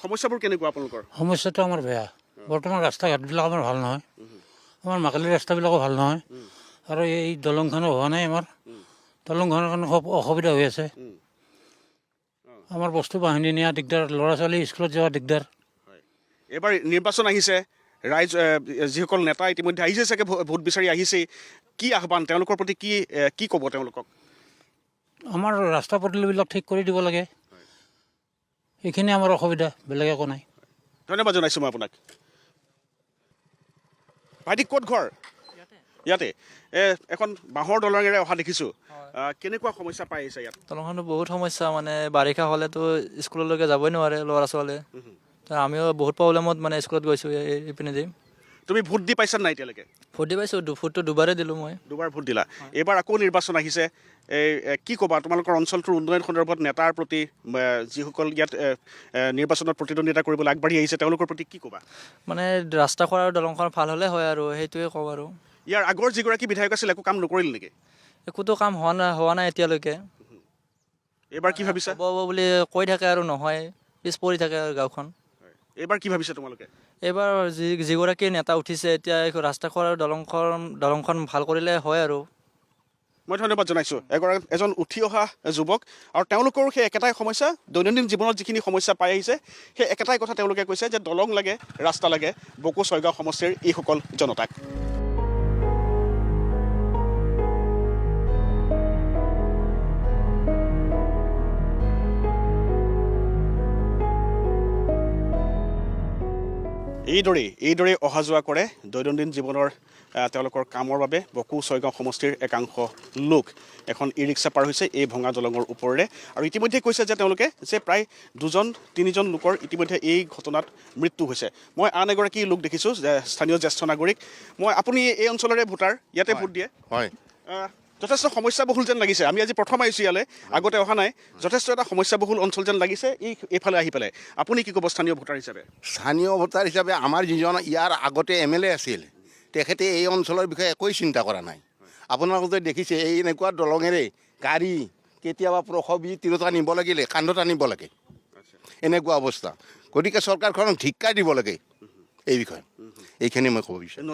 সমস্যাবোৰ কেনেকুৱা আপোনালোকৰ সমস্যাটো আমাৰ বেয়া বৰ্তমান ৰাস্তা ঘাটবিলাক আমাৰ ভাল নহয় আমাৰ মাকালিৰ ৰাস্তাবিলাকো ভাল নহয় আৰু এই দলংখনো হোৱা নাই আমাৰ দলংখনৰ কাৰণে খুব অসুবিধা হৈ আছে আমাৰ বস্তু বাহিনী নিয়া দিগদাৰ ল'ৰা ছোৱালী স্কুলত যোৱা দিগদাৰ এইবাৰ নিৰ্বাচন আহিছে ৰাইজ যিসকল নেতা ইতিমধ্যে আহিছে চাগে ভোট বিচাৰি আহিছেই কি আহ্বান তেওঁলোকৰ প্ৰতি কি ক'ব তেওঁলোকক আমাৰ ৰাস্তা পদূলিবিলাক ঠিক কৰি দিব লাগে এইখিনি আমাৰ অসুবিধা বেলেগ একো নাই ধন্যবাদ জনাইছোঁ মই আপোনাক ভাইটি ক'ত ঘৰ ইয়াতে এখন বাঁহৰ দলঙেৰে অহা দেখিছোঁ কেনেকুৱা সমস্যা পাই আহিছে ইয়াত দলংখনো বহুত সমস্যা মানে বাৰিষা হ'লেতো স্কুললৈকে যাবই নোৱাৰে ল'ৰা ছোৱালীয়ে আমিও বহুত প্ৰব্লেমত মানে স্কুলত গৈছোঁ এইপিনে দি তুমি ভোট দি পাইছা নাই এতিয়ালৈকে ভোট দি পাইছোঁ ভোটটো দুবাৰেই দিলোঁ মই দুবাৰ ভোট দিলা এইবাৰ আকৌ নিৰ্বাচন আহিছে কি ক'বা তোমালোকৰ অঞ্চলটোৰ উন্নয়ন সন্দৰ্ভত নেতাৰ প্ৰতি যিসকল ইয়াত নিৰ্বাচনত প্ৰতিদ্বন্দ্বিতা কৰিবলৈ আগবাঢ়ি আহিছে তেওঁলোকৰ প্ৰতি কি ক'বা মানে ৰাস্তাখন আৰু দলংখন ভাল হ'লে হয় আৰু সেইটোৱে কওঁ আৰু ইয়াৰ আগৰ যিগৰাকী বিধায়ক আছিল একো কাম নকৰিল নেকি একোতো কাম হোৱা নাই এতিয়ালৈকে এইবাৰ কি ভাবিছা হ'ব বুলি কৈ থাকে আৰু নহয় পিছ পৰি থাকে আৰু গাঁওখন এইবাৰ কি ভাবিছা তোমালোকে এইবাৰ যিগৰাকী নেতা উঠিছে এতিয়া ৰাস্তাখন আৰু দলংখন ভাল কৰিলে হয় আৰু মই ধন্যবাদ জনাইছোঁ এজন উঠি অহা যুৱক আৰু তেওঁলোকৰো সেই একেটাই সমস্যা দৈনন্দিন জীৱনত যিখিনি সমস্যা পাই আহিছে সেই একেটাই কথা তেওঁলোকে কৈছে যে দলং লাগে ৰাস্তা লাগে বকো ছয়গাঁও সমষ্টিৰ এইসকল জনতাক এইদৰে অহা যোৱা কৰে দৈনন্দিন জীৱনৰ তেওঁলোকৰ কামৰ বাবে বকো ছয়গাঁও সমষ্টিৰ একাংশ লোক এখন ই ৰিক্সা পাৰ হৈছে এই ভঙা দলঙৰ ওপৰেৰে আৰু ইতিমধ্যে কৈছে যে তেওঁলোকে যে প্ৰায় 2-3জন লোকৰ ইতিমধ্যে এই ঘটনাত মৃত্যু হৈছে মই আন এগৰাকী লোক দেখিছোঁ স্থানীয় জ্যেষ্ঠ নাগৰিক আপুনি এই অঞ্চলৰে ভোটাৰ ইয়াতে ভোট দিয়ে হয় যথেষ্ট সমস্যাবহুল যেন লাগিছে আমি আজি প্ৰথম আহিছোঁ ইয়ালৈ আগতে অহা নাই যথেষ্ট এটা সমস্যাবহুল অঞ্চল যেন লাগিছে এইফালে আহি পেলাই আপুনি কি ক'ব স্থানীয় ভোটাৰ হিচাপে স্থানীয় ভোটাৰ হিচাপে আমাৰ যিজন ইয়াৰ আগতে MLA আছিল তেখেতে এই অঞ্চলৰ বিষয়ে একোৱেই চিন্তা কৰা নাই আপোনালোকে দেখিছে এই এনেকুৱা দলঙেৰে গাড়ী কেতিয়াবা 120 তিৰোতা নিব লাগিলে কান্ধত আনিব লাগে এনেকুৱা অৱস্থা গতিকে চৰকাৰখনক ধিক্কাৰ দিব লাগে এই বিষয়ে এইখিনি মই ক'ব বিচাৰোঁ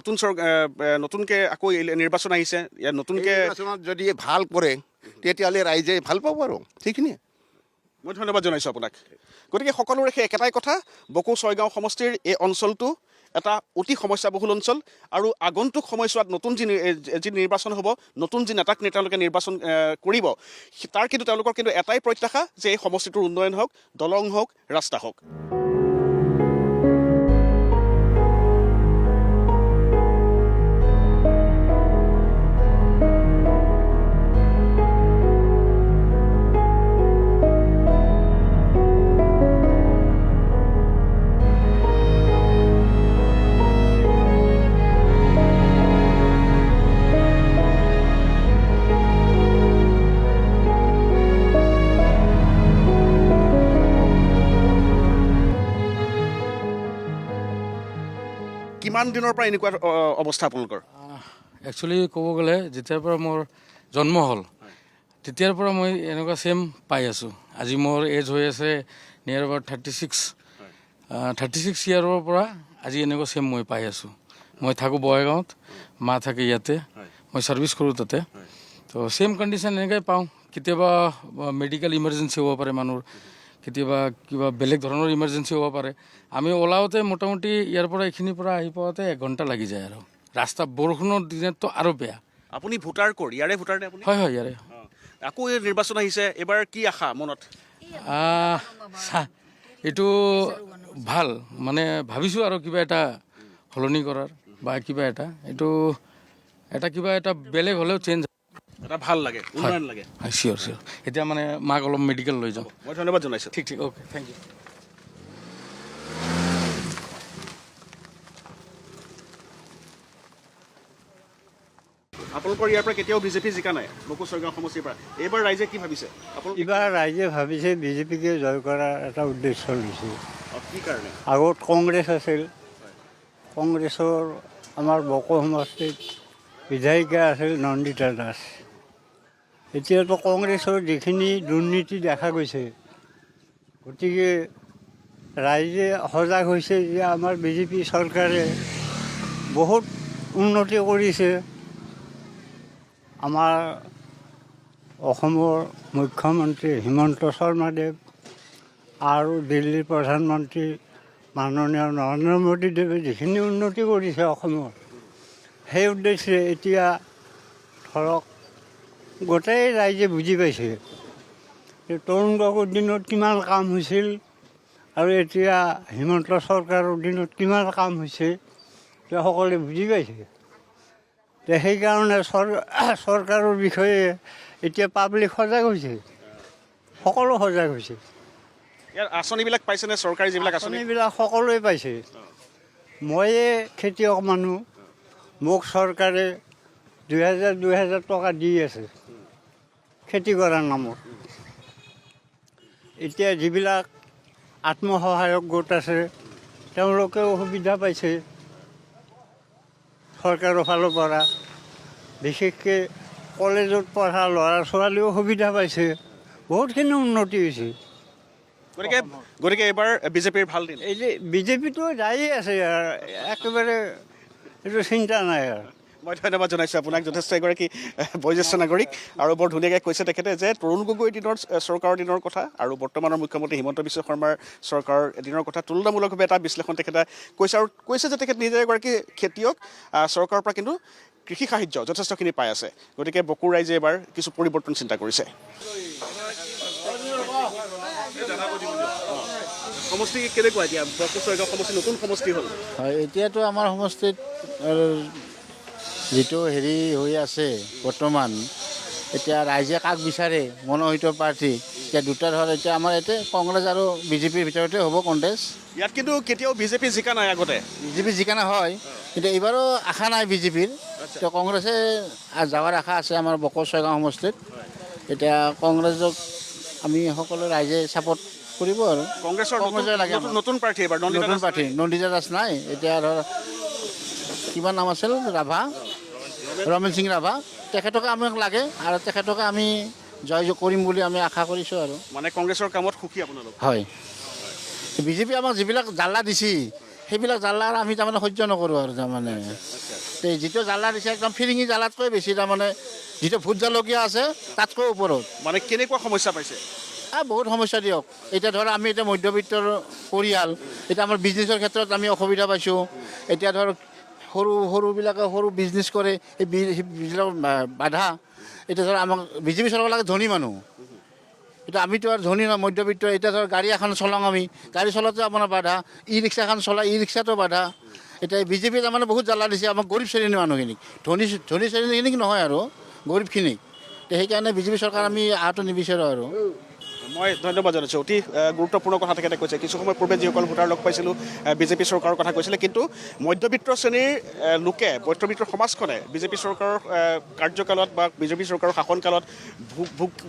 নতুনকৈ আকৌ নিৰ্বাচন আহিছে ইয়াত নতুনকৈ যদি ভাল কৰে তেতিয়াহ'লে ৰাইজে ভাল পাব আৰু সেইখিনিয়ে মই ধন্যবাদ জনাইছোঁ আপোনাক গতিকে সকলোৰে সেই একেটাই কথা বকো ছয়গাঁও সমষ্টিৰ এই অঞ্চলটো এটা অতি সমস্যাবহুল অঞ্চল আৰু আগন্তুক সময়ছোৱাত নতুন যি নিৰ্বাচন হ'ব নতুন যি নেতাক তেওঁলোকে নিৰ্বাচন কৰিব তাৰ কিন্তু তেওঁলোকৰ কিন্তু এটাই প্ৰত্যাশা যে এই সমষ্টিটোৰ উন্নয়ন হওক দলং হওক ৰাস্তা হওক কিমান দিনৰ পৰা এনেকুৱা অৱস্থা আপোনালোকৰ একচুৱেলি ক'ব গ'লে যেতিয়াৰ পৰা মোৰ জন্ম হ'ল তেতিয়াৰ পৰা মই এনেকুৱা ছেম পাই আছোঁ আজি মোৰ এজ হৈ আছে নিয়াৰ এবাউট 36 ইয়াৰৰ পৰা আজি এনেকুৱা ছেম মই পাই আছোঁ মই থাকোঁ বঙাইগাঁৱত মা থাকে ইয়াতে মই ছাৰ্ভিচ কৰোঁ তাতে তো ছেম কণ্ডিশ্যন এনেকৈ পাওঁ কেতিয়াবা মেডিকেল ইমাৰ্জেঞ্চি হ'ব পাৰে মানুহৰ কেতিয়াবা কিবা বেলেগ ধৰণৰ ইমাৰ্জেঞ্চি হ'ব পাৰে আমি ওলাওঁতে মোটামুটি ইয়াৰ পৰা এইখিনিৰ পৰা আহি পাওঁতে 1 ঘণ্টা লাগি যায় আৰু ৰাস্তা বৰষুণৰ দিনততো আৰু বেয়া আপুনি ভোটাৰ ক'ৰ ইয়াৰে ভোটাৰ নে আপুনি হয় হয় ইয়াৰে আকৌ এই নিৰ্বাচন আহিছে এইবাৰ কি আশা মনত এইটো ভাল মানে ভাবিছোঁ আৰু কিবা এটা সলনি কৰাৰ বা কিবা এটা এইটো কিবা এটা বেলেগ হ'লেও চেঞ্জ এটা ভাল লাগে, উন্নয়ন লাগে। হয় চিয়'ৰ চিয়'ৰ। এতিয়া মানে মাক অলপ মেডিকেল লৈ যাওঁ। মই ধন্যবাদ জনাইছোঁ। ঠিক ঠিক, অ'কে, থেংক ইউ। আপোনালোকৰ ইয়াৰ পৰা কেতিয়াও বিজেপি জিকা নাই বকো ছয়গাঁও সমষ্টিৰ পৰা। এইবাৰ ৰাইজে কি ভাবিছে? এইবাৰ ৰাইজে ভাবিছে বিজেপিকে জয় কৰাৰ এটা উদ্দেশ্য লৈছে। কি কাৰণে? আগত কংগ্ৰেছ আছিল, কংগ্ৰেছৰ আমাৰ বকো সমষ্টিত বিধায়িকা আছিল নন্দিতা দাস। এতিয়াতো কংগ্ৰেছৰ যিখিনি দুৰ্নীতি দেখা গৈছে, গতিকে ৰাইজে সজাগ হৈছে যে আমাৰ বিজেপি চৰকাৰে বহুত উন্নতি কৰিছে। আমাৰ অসমৰ মুখ্যমন্ত্ৰী হিমন্ত শৰ্মাদেৱ আৰু দিল্লীৰ প্ৰধানমন্ত্ৰী মাননীয় নৰেন্দ্ৰ মোদীদেৱে যিখিনি উন্নতি কৰিছে অসমৰ, সেই উদ্দেশ্যে এতিয়া ধৰক গোটেই ৰাইজে বুজি পাইছে যে তৰুণ গগৈৰ দিনত কিমান কাম হৈছিল আৰু এতিয়া হিমন্ত চৰকাৰৰ দিনত কিমান কাম হৈছে, তেওঁ সকলোৱে বুজি পাইছে। সেইকাৰণে চৰকাৰৰ বিষয়ে এতিয়া পাব্লিক সজাগ হৈছে, সকলো সজাগ হৈছে। ইয়াৰ আঁচনিবিলাক পাইছেনে? চৰকাৰী যিবিলাক আঁচনিবিলাক সকলোৱে পাইছে। ময়ে খেতিয়ক মানুহ, মোক চৰকাৰে 2000 টকা দি আছে খেতি কৰাৰ নামত। এতিয়া যিবিলাক আত্মসহায়ক গোট আছে তেওঁলোকেও সুবিধা পাইছে চৰকাৰৰ ফালৰ পৰা। বিশেষকৈ কলেজত পঢ়া ল'ৰা ছোৱালীও সুবিধা পাইছে, বহুতখিনি উন্নতি হৈছে। গতিকে এইবাৰ বিজেপিৰ ভাল দিন। এই যে বিজেপিটো যায়েই আছে, একেবাৰে এইটো চিন্তা নাই আৰু। মই ধন্যবাদ জনাইছোঁ আপোনাক, যথেষ্ট এগৰাকী বয়োজ্যেষ্ঠ নাগৰিক। আৰু বৰ ধুনীয়াকৈ কৈছে তেখেতে যে তৰুণ গগৈৰ দিনৰ চৰকাৰৰ দিনৰ কথা আৰু বৰ্তমানৰ মুখ্যমন্ত্ৰী হিমন্ত বিশ্ব শৰ্মাৰ চৰকাৰৰ দিনৰ কথা তুলনামূলকভাৱে এটা বিশ্লেষণ তেখেতে কৈছে। আৰু কৈছে যে তেখেত নিজে এগৰাকী খেতিয়ক, চৰকাৰৰ পৰা কিন্তু কৃষি সাহায্য যথেষ্টখিনি পাই আছে। গতিকে বকো ৰাইজে এইবাৰ কিছু পৰিৱৰ্তন চিন্তা কৰিছে। সমষ্টি কেনেকুৱা এতিয়া? বকো ছয়গাঁও সমষ্টি নতুন সমষ্টি হ'ল। হয়, এতিয়াতো আমাৰ সমষ্টিত যিটো হেৰি হৈ আছে বৰ্তমান, এতিয়া ৰাইজে কাক বিচাৰে মনোনীত প্ৰাৰ্থী, এতিয়া দুটা ধৰ, এতিয়া আমাৰ ইয়াতে কংগ্ৰেছ আৰু বিজেপিৰ ভিতৰতে হ'ব কণ্টেষ্ট। ইয়াত কিন্তু কেতিয়াও বিজেপি জিকা নাই। আগতে বিজেপি জিকা নহয়, কিন্তু এইবাৰো আশা নাই বিজেপিৰ। এতিয়া কংগ্ৰেছে যাৱাৰ আশা আছে আমাৰ বকো ছয়গাঁও সমষ্টিত। এতিয়া কংগ্ৰেছক আমি সকলো ৰাইজে ছাপৰ্ট কৰিব আৰু কংগ্ৰেছৰ লাগে নতুন প্ৰাৰ্থী এইবাৰ নতুন প্ৰাৰ্থী নন্দিতা দাস নাই। এতিয়া ধৰ কিবা নাম আছিল ৰাভা, ৰমেন সিং ৰাভা, তেখেতকে আমাক লাগে আৰু তেখেতকে আমি জয় কৰিম বুলি আমি আশা কৰিছোঁ আৰু। মানে কংগ্ৰেছৰ কামত সুখী আপোনালোক? হয়, বিজেপি আমাক যিবিলাক জাল্লা দিছে সেইবিলাক জাল্লা আমি তাৰমানে সহ্য নকৰোঁ আৰু। তাৰমানে যিটো জাল্লা দিছে একদম ফিৰিঙি জালাতকৈ বেছি, তাৰমানে যিটো ভোট জলকীয়া আছে তাতকৈ ওপৰত। মানে কেনেকুৱা সমস্যা পাইছে? বহুত সমস্যা দিয়ক। এতিয়া ধৰ আমি এতিয়া মধ্যবিত্তৰ পৰিয়াল, এতিয়া আমাৰ বিজনেছৰ ক্ষেত্ৰত আমি অসুবিধা পাইছোঁ। এতিয়া ধৰ সৰুবিলাকে সৰু বিজনেছ কৰে, এই বিলাক বাধা। এতিয়া ধৰ আমাক বিজেপি চলাব লাগে ধনী মানুহ, এতিয়া আমিতো আৰু ধনী নহয়, মধ্যবিত্ত। এতিয়া ধৰ গাড়ী এখন চলাওঁ, আমি গাড়ী চলাওঁতে আপোনাৰ বাধা, ই ৰিক্সাখন চলাই ই ৰিক্সাটো বাধা। এতিয়া বিজেপি তাৰমানে বহুত জ্বালা দিছে আমাক, গৰীব শ্ৰেণীৰ মানুহখিনিক। ধনী শ্ৰেণীখিনিক নহয় আৰু গৰীবখিনিক। সেইকাৰণে বিজেপি চৰকাৰ আমি অহাটো নিবিচাৰোঁ আৰু। মই ধন্যবাদ জনাইছোঁ। অতি গুৰুত্বপূৰ্ণ কথা তেখেতে কৈছে। কিছু সময় পূৰ্বে যিসকল ভোটাৰ লগ পাইছিলোঁ বিজেপি চৰকাৰৰ কথা কৈছিলে, কিন্তু মধ্যবিত্ত শ্ৰেণীৰ লোকে, মধ্যবিত্ত সমাজখনে বিজেপি চৰকাৰৰ কাৰ্যকালত বা বিজেপি চৰকাৰৰ শাসনকালত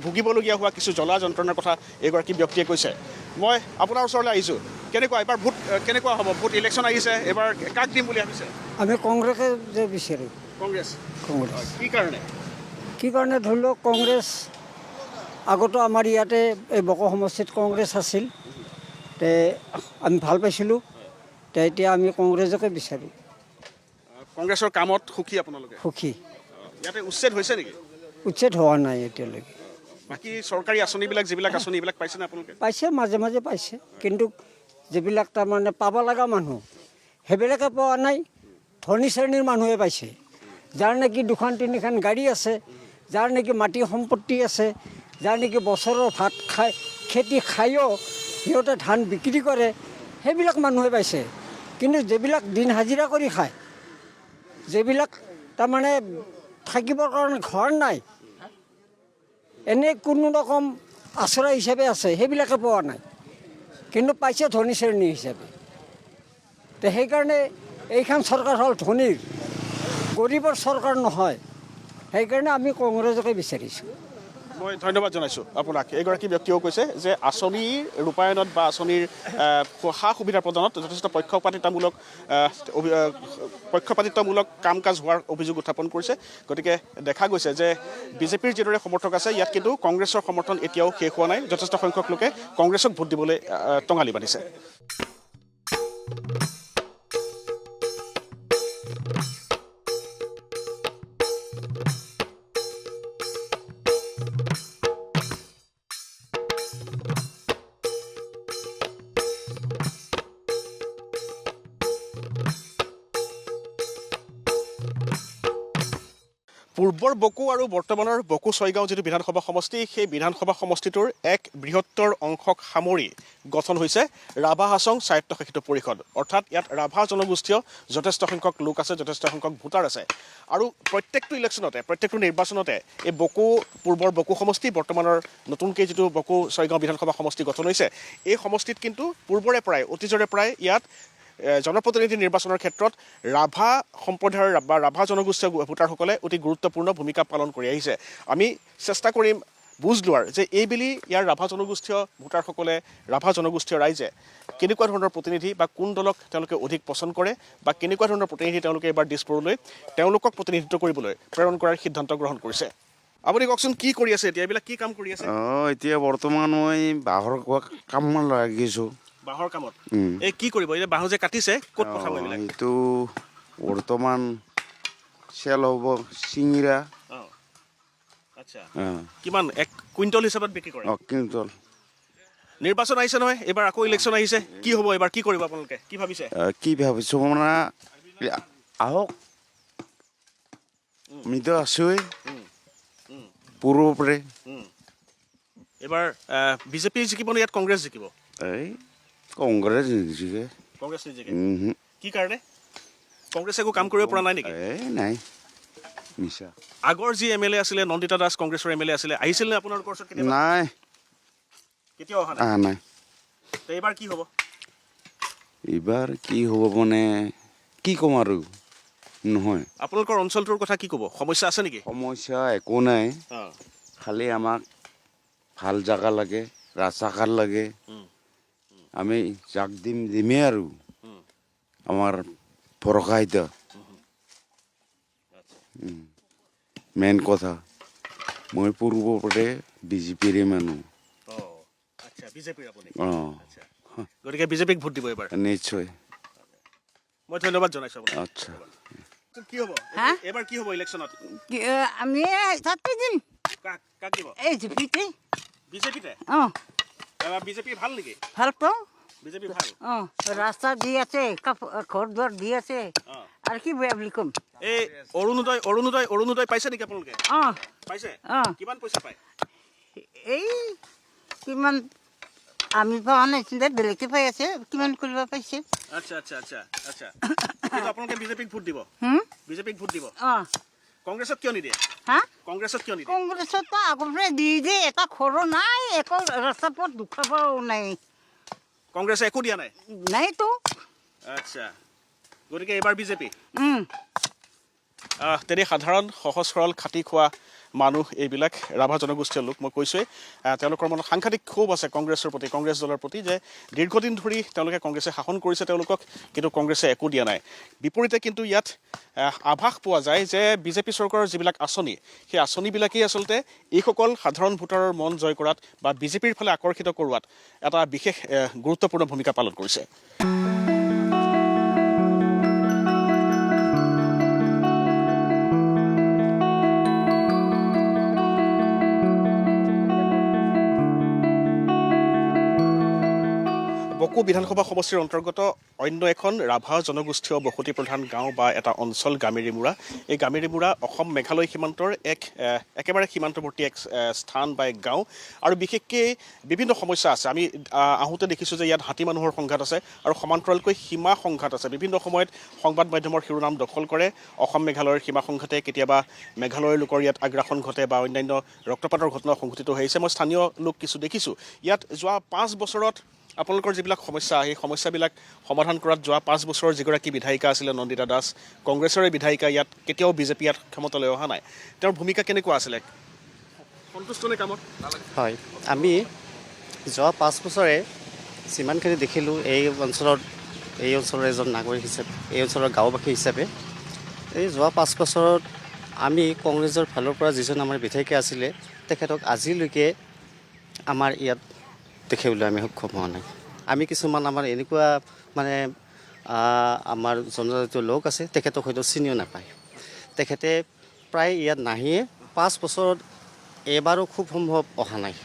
ভুগিবলগীয়া হোৱা কিছু জ্বলা যন্ত্ৰণাৰ কথা এগৰাকী ব্যক্তিয়ে কৈছে। মই আপোনাৰ ওচৰলৈ আহিছোঁ। কেনেকুৱা এইবাৰ ভোট কেনেকুৱা হ'ব? ভোট ইলেকশ্যন আহিছে, এইবাৰ কাক দিম বুলি ভাবিছে? আমি কংগ্ৰেছে যে বিচাৰোঁ। কংগ্ৰেছ? কি কাৰণে ধৰি লওক, কংগ্ৰেছ আগতো আমাৰ ইয়াতে এই বকো সমষ্টিত কংগ্ৰেছ আছিল, তে আমি ভাল পাইছিলোঁ। এতিয়া আমি কংগ্ৰেছকে বিচাৰোঁ। কংগ্ৰেছৰ কামত সুখী আপোনালোকে? সুখী। ইয়াতে উচ্ছেদ হৈছে নেকি? উচ্ছেদ হোৱা নাই এতিয়ালৈকে। বাকী চৰকাৰী আঁচনিবিলাক যিবিলাক আঁচনি এইবিলাক পাইছেনে আপোনালোকে? পাইছে, মাজে মাজে পাইছে, কিন্তু যিবিলাক তাৰমানে পাব লগা মানুহ সেইবিলাকে পোৱা নাই। ধনী শ্ৰেণীৰ মানুহে পাইছে, যাৰ নেকি 2-3খন গাড়ী আছে, যাৰ নেকি মাটি সম্পত্তি আছে, যাৰ নেকি বছৰৰ ভাত খাই খেতি খায়ো সিহঁতে ধান বিক্ৰী কৰে, সেইবিলাক মানুহে পাইছে। কিন্তু যিবিলাক দিন হাজিৰা কৰি খায়, যিবিলাক তাৰমানে থাকিবৰ কাৰণে ঘৰ নাই, এনে কোনো ৰকম আশ্ৰয় হিচাপে আছে সেইবিলাকে পোৱা নাই কিন্তু পাইছে ধনী শ্ৰেণী হিচাপে তো সেইকাৰণে এইখন চৰকাৰ হ'ল ধনীৰ গৰীবৰ চৰকাৰ নহয় সেইকাৰণে আমি কংগ্ৰেছকে বিচাৰিছোঁ মই ধন্যবাদ জনাইছোঁ আপোনাক এইগৰাকী ব্যক্তিয়েও কৈছে যে আঁচনিৰ ৰূপায়ণত বা আঁচনিৰ সা সুবিধা প্ৰদানত যথেষ্ট পক্ষপাতিত্বমূলক কাম কাজ হোৱাৰ অভিযোগ উত্থাপন কৰিছে গতিকে দেখা গৈছে যে বিজেপিৰ যিদৰে সমৰ্থক আছে ইয়াত কিন্তু কংগ্ৰেছৰ সমৰ্থন এতিয়াও শেষ হোৱা নাই যথেষ্ট সংখ্যক লোকে কংগ্ৰেছক ভোট দিবলৈ টঙালি বান্ধিছে পূৰ্বৰ বকো আৰু বৰ্তমানৰ বকো ছয়গাঁও যিটো বিধানসভা সমষ্টি সেই বিধানসভা সমষ্টিটোৰ এক বৃহত্তৰ অংশক সামৰি গঠন হৈছে ৰাভা হাছং স্বায়ত্তশাসিত পৰিষদ অৰ্থাৎ ইয়াত ৰাভা জনগোষ্ঠীয় যথেষ্ট সংখ্যক লোক আছে যথেষ্ট সংখ্যক ভোটাৰ আছে আৰু প্ৰত্যেকটো নিৰ্বাচনতে এই বকো পূৰ্বৰ বকো সমষ্টি বৰ্তমানৰ নতুনকৈ যিটো বকো ছয়গাঁও বিধানসভা সমষ্টি গঠন হৈছে এই সমষ্টিত কিন্তু পূৰ্বৰে পৰাই অতীজৰে পৰাই ইয়াত জনপ্ৰতিনিধি নিৰ্বাচনৰ ক্ষেত্ৰত ৰাভা সম্প্ৰদায়ৰ বা ৰাভা জনগোষ্ঠীয় ভোটাৰসকলে অতি গুৰুত্বপূৰ্ণ ভূমিকা পালন কৰি আহিছে আমি চেষ্টা কৰিম বুজ লোৱাৰ যে এইবেলি ইয়াৰ ৰাভা জনগোষ্ঠীয় ভোটাৰসকলে ৰাভা জনগোষ্ঠীয় ৰাইজে কেনেকুৱা ধৰণৰ প্ৰতিনিধি বা কোন দলক তেওঁলোকে অধিক পচন্দ কৰে বা কেনেকুৱা ধৰণৰ প্ৰতিনিধি তেওঁলোকে এইবাৰ দিছপুৰলৈ তেওঁলোকক প্ৰতিনিধিত্ব কৰিবলৈ প্ৰেৰণ কৰাৰ সিদ্ধান্ত গ্ৰহণ কৰিছে আপুনি কওকচোন কি কৰি আছে এতিয়া এইবিলাক কি কাম কৰি আছে এতিয়া বৰ্তমান মই বাঁহৰ কাম লাগিছোঁ বাঁহৰ কামত এই কি কৰিব এতিয়া বাঁহ যে কাটিছে ক'ত পঠাব এইবিলাক এইটো বৰ্তমান চেল হ'ব চিঙিৰা আচ্ছা কিমান 1 কুইণ্টল হিচাপত বিক্ৰী কৰে কুইণ্টল নিৰ্বাচন আহিছে নহয় এইবাৰ আকৌ ইলেকশ্যন আহিছে কি হ'ব এইবাৰ কি কৰিব আপোনালোকে কি ভাবিছে কি ভাবিছোঁ মানে আহক আমিতো আছোৱেই পূৰ্বৰ পৰাই এইবাৰ বিজেপি জিকিব নে ইয়াত কংগ্ৰেছ জিকিব এই কংগ্ৰেছ নিজিকে কংগ্ৰেছ নিজিকে কি কাৰণে কংগ্ৰেছে একো কাম কৰিব পৰা নাই নেকি নাই মিছা আগৰ যি এমএলএ আছিলে নন্দিতা দাস কংগ্ৰেছৰ এমএলএ আছিলে আহিছিল নে আপোনালোকৰ ওচৰত কেতিয়াবা নাই কেতিয়াও অহা নাই এইবাৰ কি হ'ব এইবাৰ কি হ'ব মানে কি ক'ম আৰু নহয় আপোনালোকৰ অঞ্চলটোৰ কথা কি ক'ব সমস্যা আছে নেকি সমস্যা একো নাই খালি আমাক ভাল জাগা লাগে ৰাস্তা ঘাট লাগে আমি যাক দিমেই আৰু আমাৰ ভৰসা এতিয়া মেইন কথা মই পূৰ্বৰ পৰাই বিজেপিৰে মানুহ গতিকে বিজেপিক ভোট দিব এইবাৰ নিশ্চয় মই ধন্যবাদ জনাইছোঁ আচ্ছা কি হ'ব এইবাৰ কি হ'ব ইলেকশ্যনত আমি তাতে দিম কাক দিব এই জিপিতে বিজেপিতে বিজেপি ভাল নেকি ভাল পাওঁ বিজেপি ভাল ৰাস্তা দি আছে ঘৰ দুৱাৰ দি আছে আৰু কি বেয়া বুলি ক'ম এই অৰুণোদয় পাইছে নেকি আপোনালোকে পাইছে কিমান পইচা পায় এই কিমান আমি পোৱা নাই বেলেগে পাই আছে কিমান কৰিব পাইছে আচ্ছা আচ্ছা আচ্ছা আচ্ছা আপোনালোকে বিজেপিক ভোট দিব বিজেপিক ভোট দিব কংগ্ৰেছত কিয় নিদিয়ে কংগ্ৰেছত কিয় নিদিয়ে কংগ্ৰেছত আগৰ পৰাই দি দিয়ে এটা ঘৰো নাই একো ৰাস্তা পথ দুখাবও নাই কংগ্ৰেছে একো দিয়া নাই নাইতো আচ্ছা গতিকে এইবাৰ বিজেপি তেনে সাধাৰণ সহজ সৰল খাটি খোৱা মানুহ এইবিলাক ৰাভা জনগোষ্ঠীয় লোক মই কৈছোঁৱেই তেওঁলোকৰ মনত সাংঘাতিক ক্ষোভ আছে কংগ্ৰেছৰ প্ৰতি কংগ্ৰেছ দলৰ প্ৰতি যে দীৰ্ঘদিন ধৰি তেওঁলোকে কংগ্ৰেছে শাসন কৰিছে তেওঁলোকক কিন্তু কংগ্ৰেছে একো দিয়া নাই বিপৰীতে কিন্তু ইয়াত আভাস পোৱা যায় যে বিজেপি চৰকাৰৰ যিবিলাক আঁচনি সেই আঁচনিবিলাকেই আচলতে এইসকল সাধাৰণ ভোটাৰৰ মন জয় কৰাত বা বিজেপিৰ ফালে আকৰ্ষিত কৰোৱাত এটা বিশেষ গুৰুত্বপূৰ্ণ ভূমিকা পালন কৰিছে বকো বকো বিধানসভা সমষ্টিৰ অন্তৰ্গত অন্য এখন ৰাভা জনগোষ্ঠীয় বসতি প্ৰধান গাঁও বা এটা অঞ্চল গামেৰীমুৰা। এই গামেৰীমুৰা অসম মেঘালয় সীমান্তৰ একেবাৰে সীমান্তৱৰ্তী এক স্থান বা এক গাঁও আৰু বিশেষকৈ বিভিন্ন সমস্যা আছে। আমি আহোঁতে দেখিছোঁ যে ইয়াত হাতী মানুহৰ সংঘাত আছে আৰু সমান্তৰালকৈ সীমা সংঘাত আছে। বিভিন্ন সময়ত সংবাদ মাধ্যমৰ শিৰোনাম দখল কৰে অসম মেঘালয়ৰ সীমা সংঘাতে, কেতিয়াবা মেঘালয়ৰ লোকৰ ইয়াত আগ্ৰাসন ঘটে বা অন্যান্য ৰক্তপাতৰ ঘটনা সংঘটিত হৈছে। মই স্থানীয় লোক কিছু দেখিছোঁ। ইয়াত যোৱা 5 বছৰত আপোনালোকৰ যিবিলাক সমস্যা, সেই সমস্যাবিলাক সমাধান কৰাত যোৱা 5 বছৰৰ যিগৰাকী বিধায়িকা আছিলে নন্দিতা দাস, কংগ্ৰেছৰে বিধায়িকা, ইয়াত কেতিয়াও বিজেপি ইয়াত ক্ষমতালৈ অহা নাই। তেওঁৰ ভূমিকা কেনেকুৱা আছিলে? সন্তুষ্ট নে কামত? হয়, আমি যোৱা 5 বছৰে যিমানখিনি দেখিলোঁ এই অঞ্চলৰ এজন নাগৰিক হিচাপে, এই অঞ্চলৰ গাঁওবাসী হিচাপে, এই যোৱা 5 বছৰত আমি কংগ্ৰেছৰ ফালৰ পৰা যিজন আমাৰ বিধায়িকা আছিলে তেখেতক আজিলৈকে আমাৰ ইয়াত দেখিবলৈ আমি সক্ষম হোৱা নাই। আমি কিছুমান আমাৰ এনেকুৱা মানে আমাৰ জনজাতীয় লোক আছে, তেখেতক হয়তো চিনিও নাপায়। তেখেতে প্ৰায় ইয়াত নাহিয়ে 5 বছৰত এবাৰো খুব সম্ভৱ অহা নাই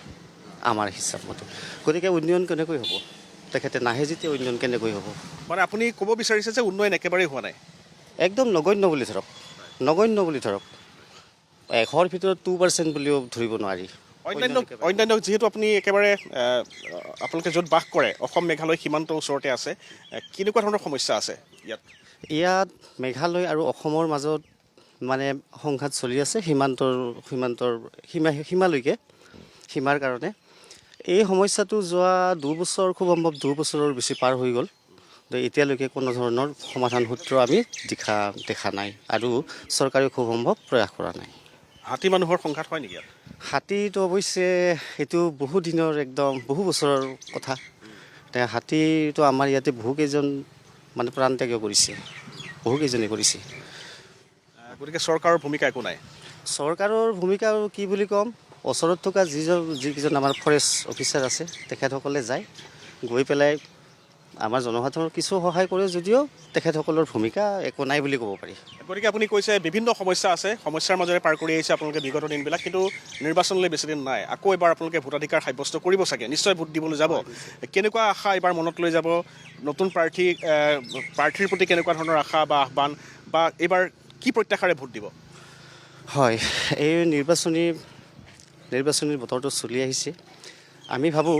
আমাৰ হিচাপ মতে। গতিকে উন্নয়ন কেনেকৈ হ'ব? তেখেতে নাহে যেতিয়া উন্নয়ন কেনেকৈ হ'ব? মানে আপুনি ক'ব বিচাৰিছে যে উন্নয়ন একেবাৰেই হোৱা নাই? একদম নগণ্য বুলি ধৰক, নগণ্য বুলি ধৰক। 100ৰ ভিতৰত 2% বুলিও ধৰিব নোৱাৰি। অন্যান্য যিহেতু আপুনি একেবাৰে আপোনালোকে য'ত বাস কৰে অসম মেঘালয় সীমান্তৰ ওচৰতে আছে, কেনেকুৱা ধৰণৰ সমস্যা আছে ইয়াত? ইয়াত মেঘালয় আৰু অসমৰ মাজত মানে সংঘাত চলি আছে সীমালৈকে, সীমাৰ কাৰণে। এই সমস্যাটো যোৱা 2 বছৰ, খুব সম্ভৱ 2 বছৰৰ বেছি পাৰ হৈ গ'ল। এতিয়ালৈকে কোনো ধৰণৰ সমাধান সূত্ৰ আমি দেখা নাই আৰু চৰকাৰেও খুব সম্ভৱ প্ৰয়াস কৰা নাই। হাতী মানুহৰ সংঘাত হয় নেকি ইয়াত? হাতীটো অৱশ্যে সেইটো বহু দিনৰ একদম বহু বছৰৰ কথা। হাতীটো আমাৰ ইয়াতে বহুকেইজন মানে প্ৰাণত্যাগ কৰিছে, বহুকেইজনে কৰিছে। গতিকে চৰকাৰৰ ভূমিকা একো নাই? চৰকাৰৰ ভূমিকা কি বুলি ক'ম, ওচৰত থকা যিকেইজন আমাৰ ফৰেষ্ট অফিচাৰ আছে তেখেতসকলে যায়, গৈ পেলাই আমাৰ জনসাধাৰণৰ কিছু সহায় কৰে যদিও তেখেতসকলৰ ভূমিকা একো নাই বুলি ক'ব পাৰি। গতিকে আপুনি কৈছে বিভিন্ন সমস্যা আছে, সমস্যাৰ মাজেৰে পাৰ কৰি আহিছে আপোনালোকে বিগত দিনবিলাক, কিন্তু নিৰ্বাচনলৈ বেছিদিন নাই। আকৌ এবাৰ আপোনালোকে ভোটাধিকাৰ সাব্যস্ত কৰিব চাগে, নিশ্চয় ভোট দিবলৈ যাব। কেনেকুৱা আশা এইবাৰ মনত লৈ যাব? নতুন প্ৰাৰ্থীৰ প্ৰতি কেনেকুৱা ধৰণৰ আশা বা আহ্বান, বা এইবাৰ কি প্ৰত্যাশাৰে ভোট দিব? হয়, এই নিৰ্বাচনী বতৰটো চলি আহিছে। আমি ভাবোঁ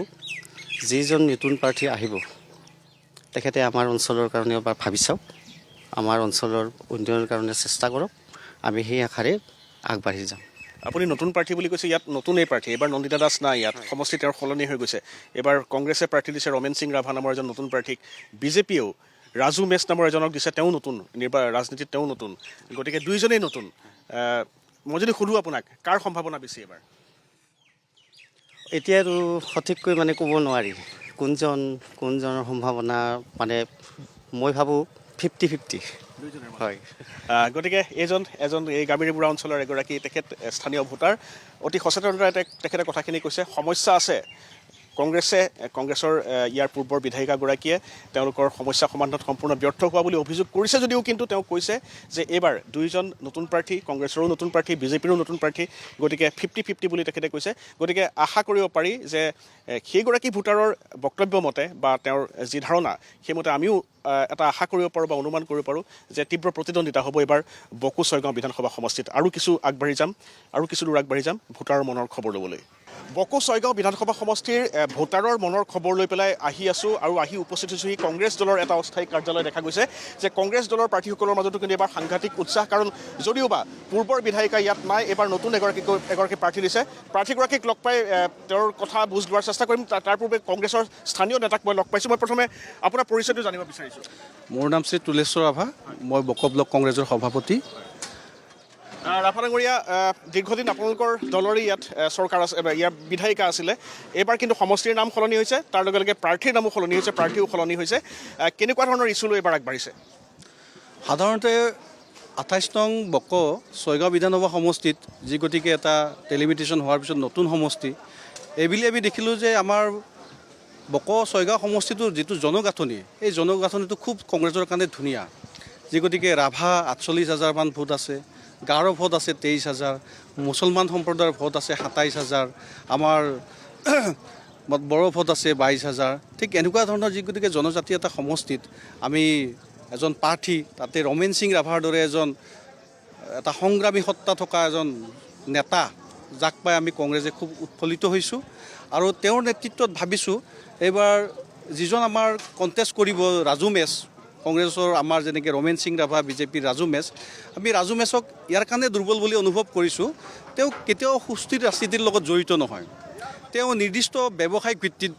যিজন নতুন প্ৰাৰ্থী আহিব তেখেতে আমাৰ অঞ্চলৰ কাৰণে এবাৰ ভাবি চাওক, আমাৰ অঞ্চলৰ উন্নয়নৰ কাৰণে চেষ্টা কৰক। আমি সেই আশাৰে আগবাঢ়ি যাম। আপুনি নতুন প্ৰাৰ্থী বুলি কৈছে, ইয়াত নতুন এই প্ৰাৰ্থী, এইবাৰ নন্দিতা দাস নাই ইয়াত, সমষ্টি তেওঁৰ সলনি হৈ গৈছে। এইবাৰ কংগ্ৰেছে প্ৰাৰ্থী দিছে ৰমেন সিং ৰাভা নামৰ এজন নতুন প্ৰাৰ্থীক, বিজেপিয়েও ৰাজু মেছ নামৰ এজনক দিছে, তেওঁ নতুন, ৰাজনীতিত তেওঁ নতুন। গতিকে দুইজনেই নতুন। মই যদি সুধোঁ আপোনাক, কাৰ সম্ভাৱনা বেছি এইবাৰ? এতিয়াতো সঠিককৈ মানে ক'ব নোৱাৰি কোনজনৰ সম্ভাৱনা, মানে মই ভাবোঁ 50-50 হয়। গতিকে এজন এই গামেৰীমুৰা অঞ্চলৰ এগৰাকী তেখেত স্থানীয় ভোটাৰ, অতি সচেতনতাৰে তেখেতে কথাখিনি কৈছে। সমস্যা আছে, কংগ্ৰেছৰ ইয়াৰ পূৰ্বৰ বিধায়িকাগৰাকীয়ে তেওঁলোকৰ সমস্যা সমাধানত সম্পূৰ্ণ ব্যৰ্থ হোৱা বুলি অভিযোগ কৰিছে যদিও কিন্তু তেওঁ কৈছে যে এইবাৰ দুইজন নতুন প্ৰাৰ্থী, কংগ্ৰেছৰো নতুন প্ৰাৰ্থী, বিজেপিৰো নতুন প্ৰাৰ্থী, গতিকে 50-50 বুলি তেখেতে কৈছে। গতিকে আশা কৰিব পাৰি যে সেইগৰাকী ভোটাৰৰ বক্তব্য মতে বা তেওঁৰ যি ধাৰণা, সেইমতে আমিও এটা আশা কৰিব পাৰোঁ বা অনুমান কৰিব পাৰোঁ যে তীব্ৰ প্ৰতিদ্বন্দ্বিতা হ'ব এইবাৰ বকো ছয়গাঁও বিধানসভা সমষ্টিত। আৰু কিছু দূৰ আগবাঢ়ি যাম ভোটাৰৰ মনৰ খবৰ ল'বলৈ। বকো ছয়গাঁও বিধানসভা সমষ্টিৰ ভোটাৰৰ মনৰ খবৰ লৈ পেলাই আহি আছোঁ আৰু আহি উপস্থিত হৈছোঁহি কংগ্ৰেছ দলৰ এটা অস্থায়ী কাৰ্যালয়। দেখা গৈছে যে কংগ্ৰেছ দলৰ প্ৰাৰ্থীসকলৰ মাজতো কিন্তু এবাৰ সাংঘাতিক উৎসাহ, কাৰণ যদিওবা পূৰ্বৰ বিধায়িকা ইয়াত নাই, এবাৰ নতুন এগৰাকী প্ৰাৰ্থী দিছে। প্ৰাৰ্থীগৰাকীক লগ পাই তেওঁৰ কথা বুজ লোৱাৰ চেষ্টা কৰিম। তাৰ পূৰ্বে কংগ্ৰেছৰ স্থানীয় নেতাক মই লগ পাইছোঁ। মই প্ৰথমে আপোনাৰ পৰিচয়টো জানিব বিচাৰিছোঁ। মোৰ নাম শ্ৰী তুলেশ্বৰ ৰাভা, মই বকো ব্লক কংগ্ৰেছৰ সভাপতি। ৰাভা ডাঙৰীয়া, দীৰ্ঘদিন আপোনালোকৰ দলৰে ইয়াত চৰকাৰ আছে, ইয়াৰ বিধায়িকা আছিলে। এইবাৰ কিন্তু সমষ্টিৰ নাম সলনি হৈছে, তাৰ লগে লগে প্ৰাৰ্থীৰ নামো সলনি হৈছে, প্ৰাৰ্থীও সলনি হৈছে। কেনেকুৱা ধৰণৰ ইছ্যু লৈ এইবাৰ আগবাঢ়িছে? সাধাৰণতে 28 নং বকো ছয়গাঁও বিধানসভা সমষ্টিত যি গতিকে এটা টেলিমিটেশ্যন হোৱাৰ পিছত নতুন সমষ্টি, এইবুলি আমি দেখিলোঁ যে আমাৰ বকো ছয়গাঁও সমষ্টিটোৰ যিটো জনগাঁথনি, এই জনগাঁথনিটো খুব কংগ্ৰেছৰ কাৰণে ধুনীয়া। যি গতিকে ৰাভা 48,000 মান ভোট আছে, গাৰো ভোট আছে 23,000, মুছলমান সম্প্ৰদায়ৰ ভোট আছে 27,000, আমাৰ বড়ো ভোট আছে 22,000। ঠিক এনেকুৱা ধৰণৰ যি গতিকে জনজাতি এটা সমষ্টিত আমি এজন প্ৰাৰ্থী, তাতে ৰমেন সিং ৰাভাৰ দৰে এটা সংগ্ৰামী সত্তা থকা এজন নেতা, যাক পাই আমি কংগ্ৰেছে খুব উৎফুল্লিত হৈছোঁ। আৰু তেওঁৰ নেতৃত্বত ভাবিছোঁ এইবাৰ যিজন আমাৰ কণ্টেষ্ট কৰিব ৰাজু মেচ, কংগ্ৰেছৰ আমাৰ যেনেকৈ ৰমেন সিং ৰাভা, বিজেপিৰ ৰাজু মেচ, আমি ৰাজু মেচক ইয়াৰ কাৰণে দুৰ্বল বুলি অনুভৱ কৰিছোঁ। তেওঁ কেতিয়াও সুস্থিৰ ৰাজনীতিৰ লগত জড়িত নহয়। তেওঁ নিৰ্দিষ্ট ব্যৱসায়িক ভিত্তিত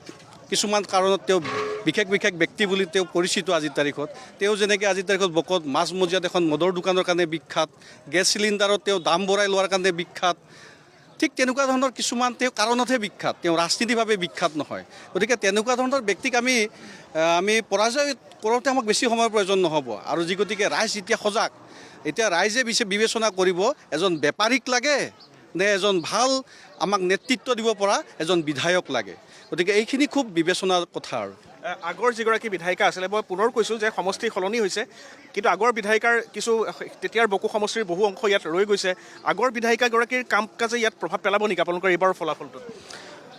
কিছুমান কাৰণত তেওঁ বিশেষ ব্যক্তি বুলি তেওঁ পৰিচিত আজিৰ তাৰিখত। তেওঁ যেনেকৈ আজিৰ তাৰিখত বকত মাজমজিয়াত এখন মদৰ দোকানৰ কাৰণে বিখ্যাত, গেছ চিলিণ্ডাৰত তেওঁ দাম বঢ়াই লোৱাৰ কাৰণে বিখ্যাত, ঠিক তেনেকুৱা ধৰণৰ কিছুমান তেওঁ কাৰণতহে বিখ্যাত, তেওঁ ৰাজনীতিভাৱে বিখ্যাত নহয়। গতিকে তেনেকুৱা ধৰণৰ ব্যক্তিক আমি পৰাজয় কৰোঁতে আমাক বেছি সময়ৰ প্ৰয়োজন নহ'ব। আৰু যি গতিকে ৰাইজ এতিয়া সজাগ, এতিয়া ৰাইজে বিবেচনা কৰিব এজন বেপাৰীক লাগে নে এজন ভাল আমাক নেতৃত্ব দিব পৰা এজন বিধায়ক লাগে। গতিকে এইখিনি খুব বিবেচনাৰ কথা। আৰু আগৰ যিগৰাকী বিধায়িকা আছিলে, মই পুনৰ কৈছোঁ যে সমষ্টি সলনি হৈছে, কিন্তু আগৰ বিধায়িকাৰ কিছু তেতিয়াৰ বকো সমষ্টিৰ বহু অংশ ইয়াত ৰৈ গৈছে। আগৰ বিধায়িকাগৰাকীৰ কাম কাজে ইয়াত প্ৰভাৱ পেলাব নেকি আপোনালোকৰ এইবাৰৰ ফলাফলটোত?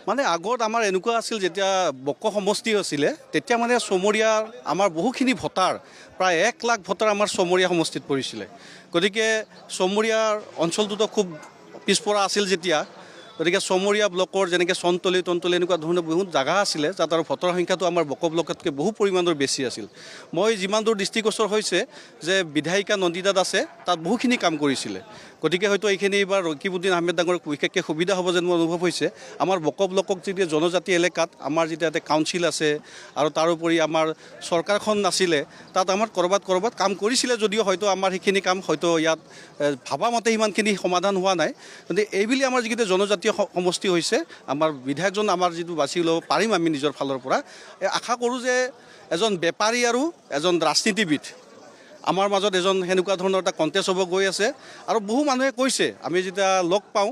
মানে আগত আমাৰ এনেকুৱা আছিল, যেতিয়া বকো সমষ্টি আছিলে তেতিয়া মানে চমৰীয়াৰ আমাৰ বহুখিনি ভোটাৰ, প্ৰায় 1 লাখ ভোটাৰ আমাৰ চমৰীয়া সমষ্টিত পৰিছিলে। গতিকে চমৰীয়াৰ অঞ্চলটোতো খুব পিছপৰা আছিল যেতিয়া, গতিকে চমৰীয়া ব্লকৰ যেনেকৈ চনতলি এনেকুৱা ধৰণৰ বহুত জাগা আছিলে, যাত আৰু ভোটৰ সংখ্যাটো আমাৰ বকো ব্লকতকৈ বহু পৰিমাণৰ বেছি আছিল। মই যিমান দূৰ দৃষ্টিগোচৰ হৈছে যে বিধায়িকা নন্দিতা দাসে তাত বহুখিনি কাম কৰিছিলে। গতিকে হয়তো এইখিনি এইবাৰ ৰকিবউদ্দিন আহমেদ ডাঙৰ বিশেষকৈ সুবিধা হ'ব যেন মোৰ অনুভৱ হৈছে। আমাৰ বকো ব্লকক যেতিয়া জনজাতি এলেকাত আমাৰ যেতিয়া ইয়াতে কাউন্সিল আছে, আৰু তাৰোপৰি আমাৰ চৰকাৰখন নাছিলে, তাত আমাৰ ক'ৰবাত কাম কৰিছিলে যদিও হয়তো আমাৰ সেইখিনি কাম হয়তো ইয়াত ভাবামতে সিমানখিনি সমাধান হোৱা নাই। গতিকে এইবুলি আমাৰ যিকেইটা জনজাতীয় সমষ্টি হৈছে, আমাৰ বিধায়কজন আমাৰ যিটো বাছি ল'ব পাৰিম আমি নিজৰ ফালৰ পৰা, আশা কৰোঁ যে এজন বেপাৰী আৰু এজন ৰাজনীতিবিদ আমাৰ মাজত এজন সেনেকুৱা ধৰণৰ এটা কণ্টেষ্ট হ'ব গৈ আছে। আৰু বহু মানুহে কৈছে, আমি যেতিয়া লগ পাওঁ,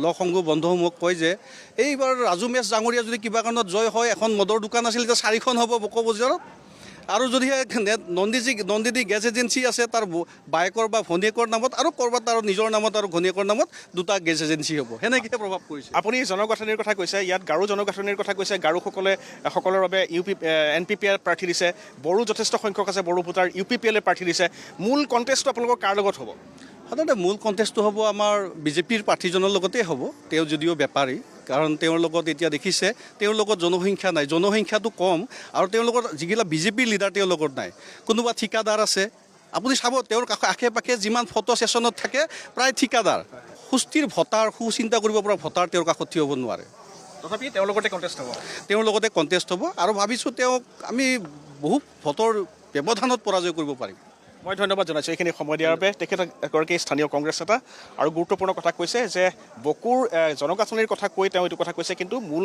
লগ সংগ বন্ধুসমূহক কয় যে এইবাৰ ৰাজু মেচ ডাঙৰীয়া যদি কিবা কাৰণত জয় হয়, এখন মদৰ দোকান আছিল এতিয়া 4খন হ'ব বকো বজাৰত। আৰু যদিহে নন্দিনী গেছ এজেঞ্চি আছে, তাৰ বায়েকৰ বা ভনীয়েকৰ নামত আৰু ক'ৰবাত আৰু নিজৰ নামত আৰু ঘনীয়েকৰ নামত 2টা গেছ এজেঞ্চি হ'ব। সেনেকৈ প্ৰভাৱ পৰিছে। আপুনি জনগাঁথনিৰ কথা কৈছে, ইয়াত গাৰো জনগাঁথনিৰ কথা কৈছে। গাৰোসকলৰ বাবে NPP প্ৰাৰ্থী দিছে, বড়ো যথেষ্ট সংখ্যক আছে, বড়ো ভোটাৰ UPPL প্ৰাৰ্থী দিছে। মূল কণ্টেষ্টটো আপোনালোকৰ কাৰ লগত হ'ব? সাধাৰণতে মূল কণ্টেষ্টটো হ'ব আমাৰ বিজেপিৰ প্ৰাৰ্থীজনৰ লগতেই হ'ব। তেওঁ যদিও বেপাৰী, কাৰণ তেওঁৰ লগত এতিয়া দেখিছে তেওঁৰ লগত জনসংখ্যা নাই, জনসংখ্যাটো কম, আৰু তেওঁৰ লগত যিগিলা বিজেপিৰ লিডাৰ তেওঁৰ লগত নাই। কোনোবা ঠিকাদাৰ আছে, আপুনি চাব তেওঁৰ আশে পাশে যিমান ফটো ছেশ্যনত থাকে প্ৰায় ঠিকাদাৰ। সুস্থিৰ ভোটাৰ, সুচিন্তা কৰিব পৰা ভোটাৰ তেওঁৰ কাষত থিয় হ'ব নোৱাৰে। তথাপি তেওঁৰ লগতে কণ্টেষ্ট হ'ব। আৰু ভাবিছোঁ তেওঁক আমি বহু ভোটৰ ব্যৱধানত পৰাজয় কৰিব পাৰিম। মই ধন্যবাদ জনাইছোঁ এইখিনি সময় দিয়াৰ বাবে। তেখেত এগৰাকী স্থানীয় কংগ্ৰেছ নেতা, আৰু গুৰুত্বপূৰ্ণ কথা কৈছে যে বকোৰ জনগাঁথনিৰ কথা কৈ তেওঁ এইটো কথা কৈছে, কিন্তু মূল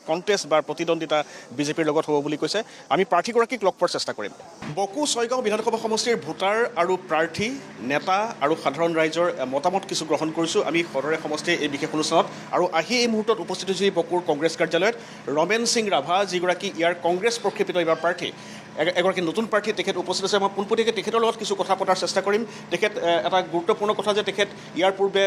কণ্টেষ্ট বা প্ৰতিদ্বন্দ্বিতা বিজেপিৰ লগত হ'ব বুলি কৈছে। আমি প্ৰাৰ্থীগৰাকীক লগ পোৱাৰ চেষ্টা কৰিম। বকো 6গাঁও বিধানসভা সমষ্টিৰ ভোটাৰ আৰু প্ৰাৰ্থী, নেতা আৰু সাধাৰণ ৰাইজৰ মতামত কিছু গ্ৰহণ কৰিছোঁ আমি সদৰে সমষ্টিৰ এই বিশেষ অনুষ্ঠানত। আৰু আহি এই মুহূৰ্তত উপস্থিত হৈছে বকোৰ কংগ্ৰেছ কাৰ্যালয়ত ৰমেন সিং ৰাভা, যিগৰাকী ইয়াৰ কংগ্ৰেছ প্ৰক্ষেপিত এইবাৰ প্ৰাৰ্থী, এগৰাকী নতুন প্ৰাৰ্থী। তেখেত উপস্থিত আছে। মই পোনপটীয়াকৈ তেখেতৰ লগত কিছু কথা পতাৰ চেষ্টা কৰিম। তেখেত এটা গুৰুত্বপূৰ্ণ কথা যে তেখেত ইয়াৰ পূৰ্বে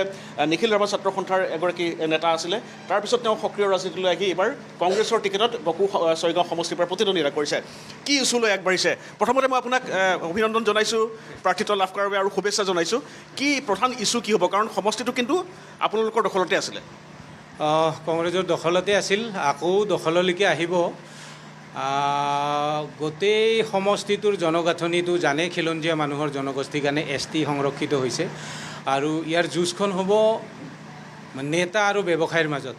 নিখিল ৰাভা ছাত্ৰ সন্থাৰ এগৰাকী নেতা আছিলে, তাৰপিছত তেওঁ সক্ৰিয় ৰাজনীতিলৈ আহি এইবাৰ কংগ্ৰেছৰ টিকেটত বকো 6গাঁও সমষ্টিৰ পৰা প্ৰতিদ্বন্দ্বিতা কৰিছে। কি ইছ্যুলৈ আগবাঢ়িছে? প্ৰথমতে মই আপোনাক অভিনন্দন জনাইছোঁ প্ৰাৰ্থিত্ব লাভ কৰাৰ বাবে, আৰু শুভেচ্ছা জনাইছোঁ। কি প্ৰধান ইছ্যু কি হ'ব? কাৰণ সমষ্টিটো কিন্তু আপোনালোকৰ দখলতে আছিলে। কংগ্ৰেছৰ দখলতে আছিল, আকৌ দখললৈকে আহিব। গোটেই সমষ্টিটোৰ জনগাঁথনিটো জানে, খিলঞ্জীয়া মানুহৰ জনগোষ্ঠীৰ কাৰণে ST সংৰক্ষিত হৈছে। আৰু ইয়াৰ যুঁজখন হ'ব নেতা আৰু ব্যৱসায়ীৰ মাজত।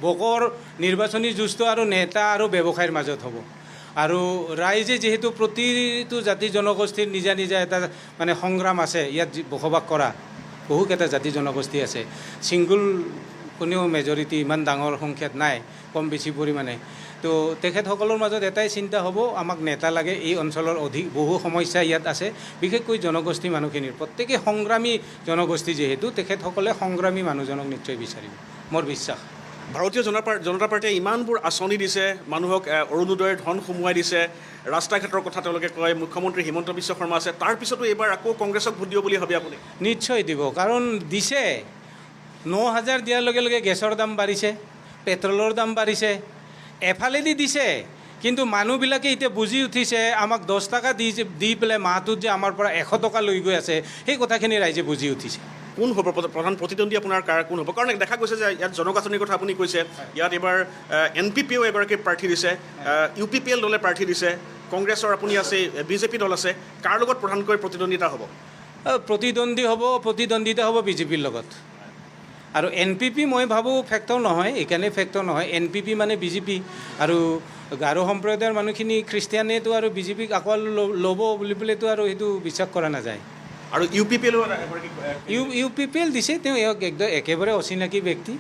বকোৰ নিৰ্বাচনী যুঁজটো আৰু নেতা আৰু ব্যৱসায়ীৰ মাজত হ'ব। আৰু ৰাইজে যিহেতু প্ৰতিটো জাতি জনগোষ্ঠীৰ নিজা নিজা এটা মানে সংগ্ৰাম আছে, ইয়াত বসবাস কৰা বহুকেইটা জাতি জনগোষ্ঠী আছে। ছিংগুল কোনেও মেজৰিটি ইমান ডাঙৰ সংখ্যাত নাই, কম বেছি পৰিমাণে। তো তেখেতসকলৰ মাজত এটাই চিন্তা হ'ব, আমাক নেতা লাগে। এই অঞ্চলৰ বহু সমস্যা ইয়াত আছে, বিশেষকৈ জনগোষ্ঠী মানুহখিনিৰ। প্ৰত্যেকেই সংগ্ৰামী জনগোষ্ঠী যিহেতু, তেখেতসকলে সংগ্ৰামী মানুহজনক নিশ্চয় বিচাৰিব, মোৰ বিশ্বাস। ভাৰতীয় জনতা পাৰ্টীয়ে ইমানবোৰ আঁচনি দিছে, মানুহক অৰুণোদয়ৰ ধন সোমোৱাই দিছে, ৰাস্তা ঘাটৰ কথা তেওঁলোকে কয়, মুখ্যমন্ত্ৰী হিমন্ত বিশ্ব শৰ্মা আছে, তাৰপিছতো এইবাৰ আকৌ কংগ্ৰেছক ভোট দিব বুলি ভাবে আপুনি? নিশ্চয় দিব, কাৰণ দিছে। 9,000 দিয়াৰ লগে লগে গেছৰ দাম বাঢ়িছে, পেট্ৰলৰ দাম বাঢ়িছে, এফালেদি দিছে কিন্তু মানুহবিলাকে এতিয়া বুজি উঠিছে আমাক 10 টকা দি পেলাই মাহটোত যে আমাৰ পৰা 100 টকা লৈ গৈ আছে সেই কথাখিনি ৰাইজে বুজি উঠিছে। কোন হ'ব প্ৰধান প্ৰতিদ্বন্দ্বী আপোনাৰ কোন হ'ব? কাৰণ দেখা গৈছে যে ইয়াত জনগাঁথনিৰ কথা আপুনি কৈছে, ইয়াত এইবাৰ NPPও এগৰাকী প্ৰাৰ্থী দিছে, UPPL দলে প্ৰাৰ্থী দিছে, কংগ্ৰেছৰ আপুনি আছে, BJP দল আছে, কাৰ লগত প্ৰধানকৈ প্ৰতিদ্বন্দ্বিতা হ'ব? প্ৰতিদ্বন্দ্বিতা হ'ব BJPৰ লগত। আৰু NPP মই ভাবোঁ ফেক্টৰ নহয়, এইকাৰণে ফেক্টৰ নহয়, NPP মানে BJP আৰু গাৰো সম্প্ৰদায়ৰ মানুহখিনি খ্ৰীষ্টিয়ানেতো আৰু BJPক আঁকোৱাল ল'ব বুলি পেলাইতো আৰু সেইটো বিশ্বাস কৰা নাযায়। আৰু UPPL দিছে, তেওঁ একদম একেবাৰে অচিনাকি ব্যক্তি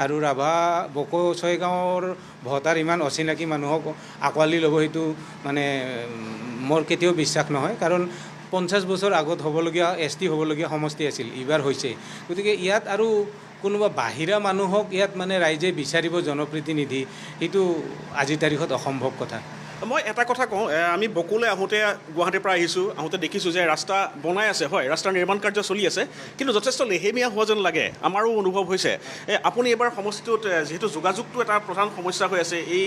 আৰু ৰাভা বকো ছয়গাঁৱৰ ভোটাৰ ইমান অচিনাকি মানুহক আঁকোৱালি ল'ব সেইটো মানে মোৰ কেতিয়াও বিশ্বাস নহয়। কাৰণ 50 বছৰ আগত হ'বলগীয়া ST হ'বলগীয়া সমষ্টি আছিল, এইবাৰ হৈছে। গতিকে ইয়াত আৰু কোনোবা বাহিৰা মানুহক ইয়াত মানে ৰাইজে বিচাৰিব জনপ্ৰতিনিধি, সেইটো আজিৰ তাৰিখত অসম্ভৱ কথা। মই এটা কথা কওঁ, আমি বকুলৈ আহোঁতে গুৱাহাটীৰ পৰা আহিছোঁ, আহোঁতে দেখিছোঁ যে ৰাস্তা বনাই আছে, হয় ৰাস্তাৰ নিৰ্মাণ কাৰ্য চলি আছে, কিন্তু যথেষ্ট লেহেমীয়া হোৱা যেন লাগে, আমাৰো অনুভৱ হৈছে। আপুনি এইবাৰ সমষ্টিটোত যিহেতু যোগাযোগটো এটা প্ৰধান সমস্যা হৈ আছে, এই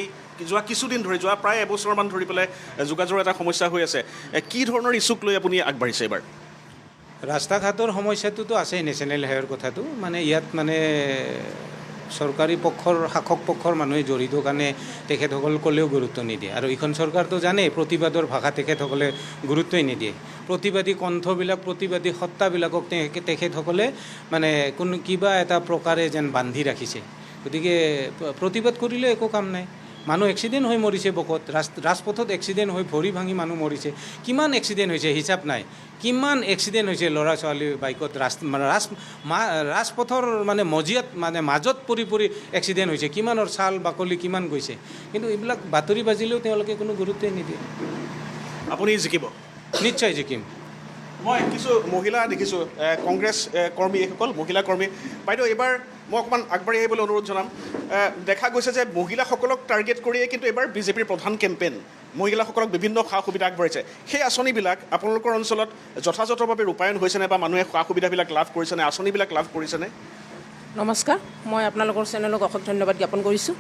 যোৱা কিছুদিন ধৰি, যোৱা প্ৰায় এবছৰমান ধৰি পেলাই যোগাযোগৰ এটা সমস্যা হৈ আছে, কি ধৰণৰ ইছ্যুক লৈ আপুনি আগবাঢ়িছে এইবাৰ? ৰাস্তা ঘাটৰ সমস্যাটোতো আছেই, নেশ্যনেল হাইৱেৰ কথাটো মানে ইয়াত মানে চৰকাৰী পক্ষৰ শাসক পক্ষৰ মানুহে জড়িত কাৰণে তেখেতসকল ক'লেও গুৰুত্ব নিদিয়ে। আৰু এইখন চৰকাৰটো জানেই প্ৰতিবাদৰ ভাষা তেখেতসকলে গুৰুত্বই নিদিয়ে। প্ৰতিবাদী কণ্ঠবিলাক, প্ৰতিবাদী সত্তাবিলাকক তেখেতসকলে মানে কোনো কিবা এটা প্ৰকাৰে যেন বান্ধি ৰাখিছে। গতিকে প্ৰতিবাদ কৰিলে একো কাম নাই। মানুহ এক্সিডেণ্ট হৈ মৰিছে বকত, ৰাজপথত এক্সিডেণ্ট হৈ ভৰি ভাঙি মানুহ মৰিছে। কিমান এক্সিডেণ্ট হৈছে হিচাপ নাই, কিমান এক্সিডেণ্ট হৈছে ল'ৰা ছোৱালী বাইকত, ৰাজপথৰ মানে মজিয়াত মানে মাজত পৰি এক্সিডেণ্ট হৈছে, কিমানৰ ছাল বাকলি কিমান গৈছে, কিন্তু এইবিলাক বাতৰি বাজিলেও তেওঁলোকে কোনো গুৰুত্বই নিদিয়ে। আপুনি জিকিব? নিশ্চয় জিকিম। মই কিছু মহিলা দেখিছোঁ, কংগ্ৰেছ কৰ্মী, এইসকল মহিলা কৰ্মী। বাইদেউ এইবাৰ মই অকণমান আগবাঢ়ি আহিবলৈ অনুৰোধ জনাম। দেখা গৈছে যে মহিলাসকলক টাৰ্গেট কৰিয়ে কিন্তু এইবাৰ BJPৰ প্ৰধান কেম্পেইন, মহিলাসকলক বিভিন্ন সা সুবিধা আগবাঢ়িছে। সেই আঁচনিবিলাক আপোনালোকৰ অঞ্চলত যথাযথভাৱে ৰূপায়ণ হৈছেনে বা মানুহে সা সুবিধাবিলাক লাভ কৰিছেনে, আঁচনিবিলাক লাভ কৰিছেনে? নমস্কাৰ, মই আপোনালোকৰ চেনেলক অশেষ ধন্যবাদ জ্ঞাপন কৰিছোঁ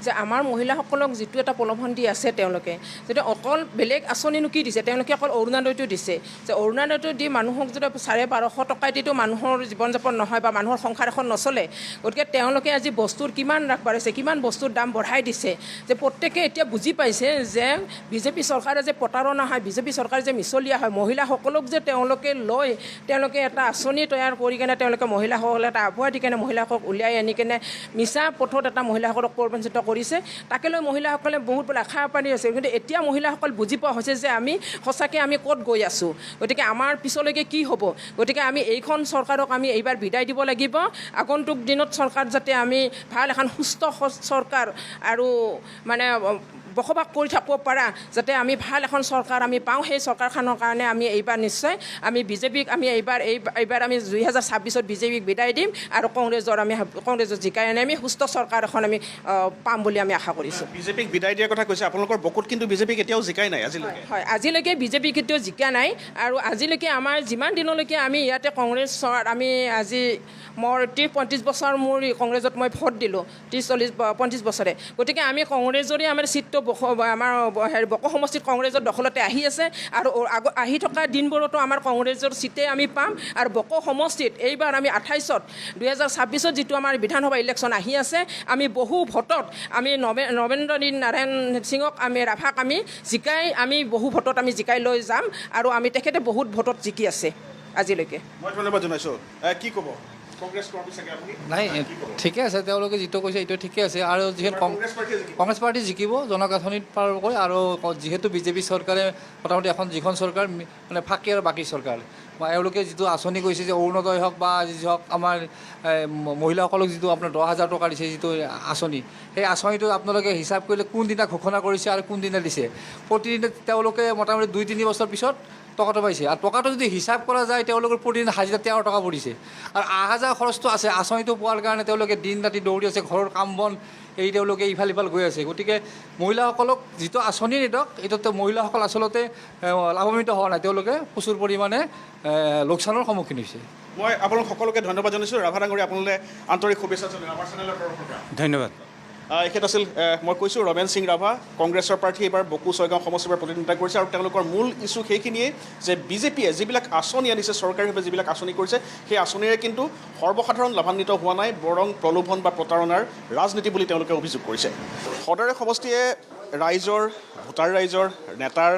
যে আমাৰ মহিলাসকলক যিটো এটা প্ৰলোভন দি আছে, তেওঁলোকে যদি অকল বেলেগ আঁচনিনো কি দিছে, তেওঁলোকে অকল অৰুণোদয়টো দিছে যে অৰুণোদয়টো দি মানুহক যদি 1250 টকাই দিতো মানুহৰ জীৱন যাপন নহয় বা মানুহৰ সংসাৰ এখন নচলে। গতিকে তেওঁলোকে আজি বস্তুৰ কিমান হ্ৰাস বাঢ়িছে, কিমান বস্তুৰ দাম বঢ়াই দিছে, যে প্ৰত্যেকে এতিয়া বুজি পাইছে যে BJP চৰকাৰে যে প্ৰতাৰণা হয়, BJP চৰকাৰে যে মিছলীয়া হয়, মহিলাসকলক যে তেওঁলোকে লৈ তেওঁলোকে এটা আঁচনি তৈয়াৰ কৰি কেনে তেওঁলোকে মহিলাসকলে এটা আগুৱাই দি কেনে মহিলাসকলক উলিয়াই আনি কেনে মিছা পথত এটা মহিলাসকলক প্ৰবঞ্চিত কৰিছে। তাকে লৈ মহিলাসকলে বহুত বোলে আশা পাতি আছে, কিন্তু এতিয়া মহিলাসকল বুজি পোৱা হৈছে যে আমি সঁচাকৈ আমি ক'ত গৈ আছোঁ, গতিকে আমাৰ পিছলৈকে কি হ'ব। গতিকে আমি এইখন চৰকাৰক আমি এইবাৰ বিদায় দিব লাগিব। আগন্তুক দিনত চৰকাৰ যাতে আমি ভাল এখন সুস্থ চৰকাৰ আৰু মানে বসবাস কৰি থাকিব পৰা যাতে আমি ভাল এখন চৰকাৰ আমি পাওঁ, সেই চৰকাৰখনৰ কাৰণে আমি এইবাৰ নিশ্চয় আমি BJPক আমি এইবাৰ আমি 2026ত BJPক বিদায় দিম আৰু কংগ্ৰেছৰ জিকাই আনি আমি সুস্থ চৰকাৰ এখন আমি পাম বুলি আমি আশা কৰিছোঁ। BJPক বিদায় দিয়াৰ কথা কৈছে, আপোনালোকৰ বকুত কিন্তু BJP কেতিয়াও জিকাই নাই আজিলৈকে। হয়, আজিলৈকে BJP কেতিয়াও জিকা নাই আৰু আজিলৈকে আমাৰ যিমান দিনলৈকে আমি ইয়াতে কংগ্ৰেছৰ আমি আজি মোৰ 30-35 বছৰ মোৰ কংগ্ৰেছত মই ভোট দিলোঁ, 30-40-50 বছৰে। গতিকে আমি কংগ্ৰেছৰে আমাৰ চিটটো আমাৰ বকো সমষ্টিত কংগ্ৰেছৰ দখলতে আহি আছে আৰু আহি থকা দিনবোৰতো আমাৰ কংগ্ৰেছৰ চিটে আমি পাম। আৰু বকো সমষ্টিত এইবাৰ আমি 2026ত যিটো আমাৰ বিধানসভা ইলেকশ্যন আহি আছে, আমি বহু ভোটত আমি নবেন্দ্ৰ নাৰায়ণ সিঙক আমি ৰাভাক আমি জিকাই আমি বহু ভোটত আমি জিকাই লৈ যাম আৰু আমি তেখেতে বহুত ভোটত জিকি আছে আজিলৈকে। মই ধন্যবাদ জনাইছোঁ। কি ক'ব কংগ্ৰেছ কৰ্মী চাগে আপুনি? নাই, ঠিকে আছে, তেওঁলোকে যিটো কৈছে এইটো ঠিকে আছে। আৰু যিহেতু কংগ্ৰেছ পাৰ্টি জিকিব জনগাঁথনিত পাৰ কৰি, আৰু যিহেতু BJP চৰকাৰে মোটামুটি এখন যিখন চৰকাৰ মানে ফাঁকি আৰু বাকী চৰকাৰ, বা এওঁলোকে যিটো আঁচনি কৈছে যে অৰুণোদয় হওক বা যি হওক আমাৰ মহিলাসকলক যিটো আপোনাৰ 10,000 টকা দিছে যিটো আঁচনি, সেই আঁচনিটো আপোনালোকে হিচাপ কৰিলে কোনদিনা ঘোষণা কৰিছে আৰু কোনদিনা দিছে। প্ৰতিদিনে তেওঁলোকে মোটামুটি 2-3 বছৰ পিছত টকাটো পাইছে। আৰু টকাটো যদি হিচাপ কৰা যায় তেওঁলোকৰ প্ৰতিদিন হাজিৰা 13 টকা পৰিছে। আৰু অহা-যোৱা খৰচটো আছে, আঁচনিটো পোৱাৰ কাৰণে তেওঁলোকে দিন ৰাতি দৌৰি আছে, ঘৰৰ কাম বন এৰি তেওঁলোকে ইফাল সিফাল গৈ আছে। গতিকে মহিলাসকলক যিটো আঁচনি নিদক, এইটোতে মহিলাসকল আচলতে লাভান্বিত হোৱা নাই, তেওঁলোকে প্ৰচুৰ পৰিমাণে লোকচানৰ সন্মুখীন হৈছে। মই আপোনালোক সকলোকে ধন্যবাদ জনাইছোঁ। ৰাভা ডাঙৰীয়া, আপোনালোকে আন্তৰিক শুভেচ্ছা জনালোঁ আমাৰ চেনেলৰ তৰফৰ পৰা। ধন্যবাদ। এখেত আছিল মই কৈছোঁ ৰমেন সিং ৰাভা কংগ্ৰেছৰ প্ৰাৰ্থী এইবাৰ বকো ছয়গাঁও সমষ্টিৰ পৰা প্ৰতিদ্বন্দ্বিতা কৰিছে আৰু তেওঁলোকৰ মূল ইছ্যু সেইখিনিয়ে যে বিজেপিয়ে যিবিলাক আঁচনি আনিছে চৰকাৰীভাৱে যিবিলাক আঁচনি কৰিছে সেই আঁচনিৰে কিন্তু সৰ্বসাধাৰণ লাভান্বিত হোৱা নাই বৰং প্ৰলোভন বা প্ৰতাৰণাৰ ৰাজনীতি বুলি তেওঁলোকে অভিযোগ কৰিছে সদৰে সমষ্টিয়ে ৰাইজৰ ভোটাৰ ৰাইজৰ নেতাৰ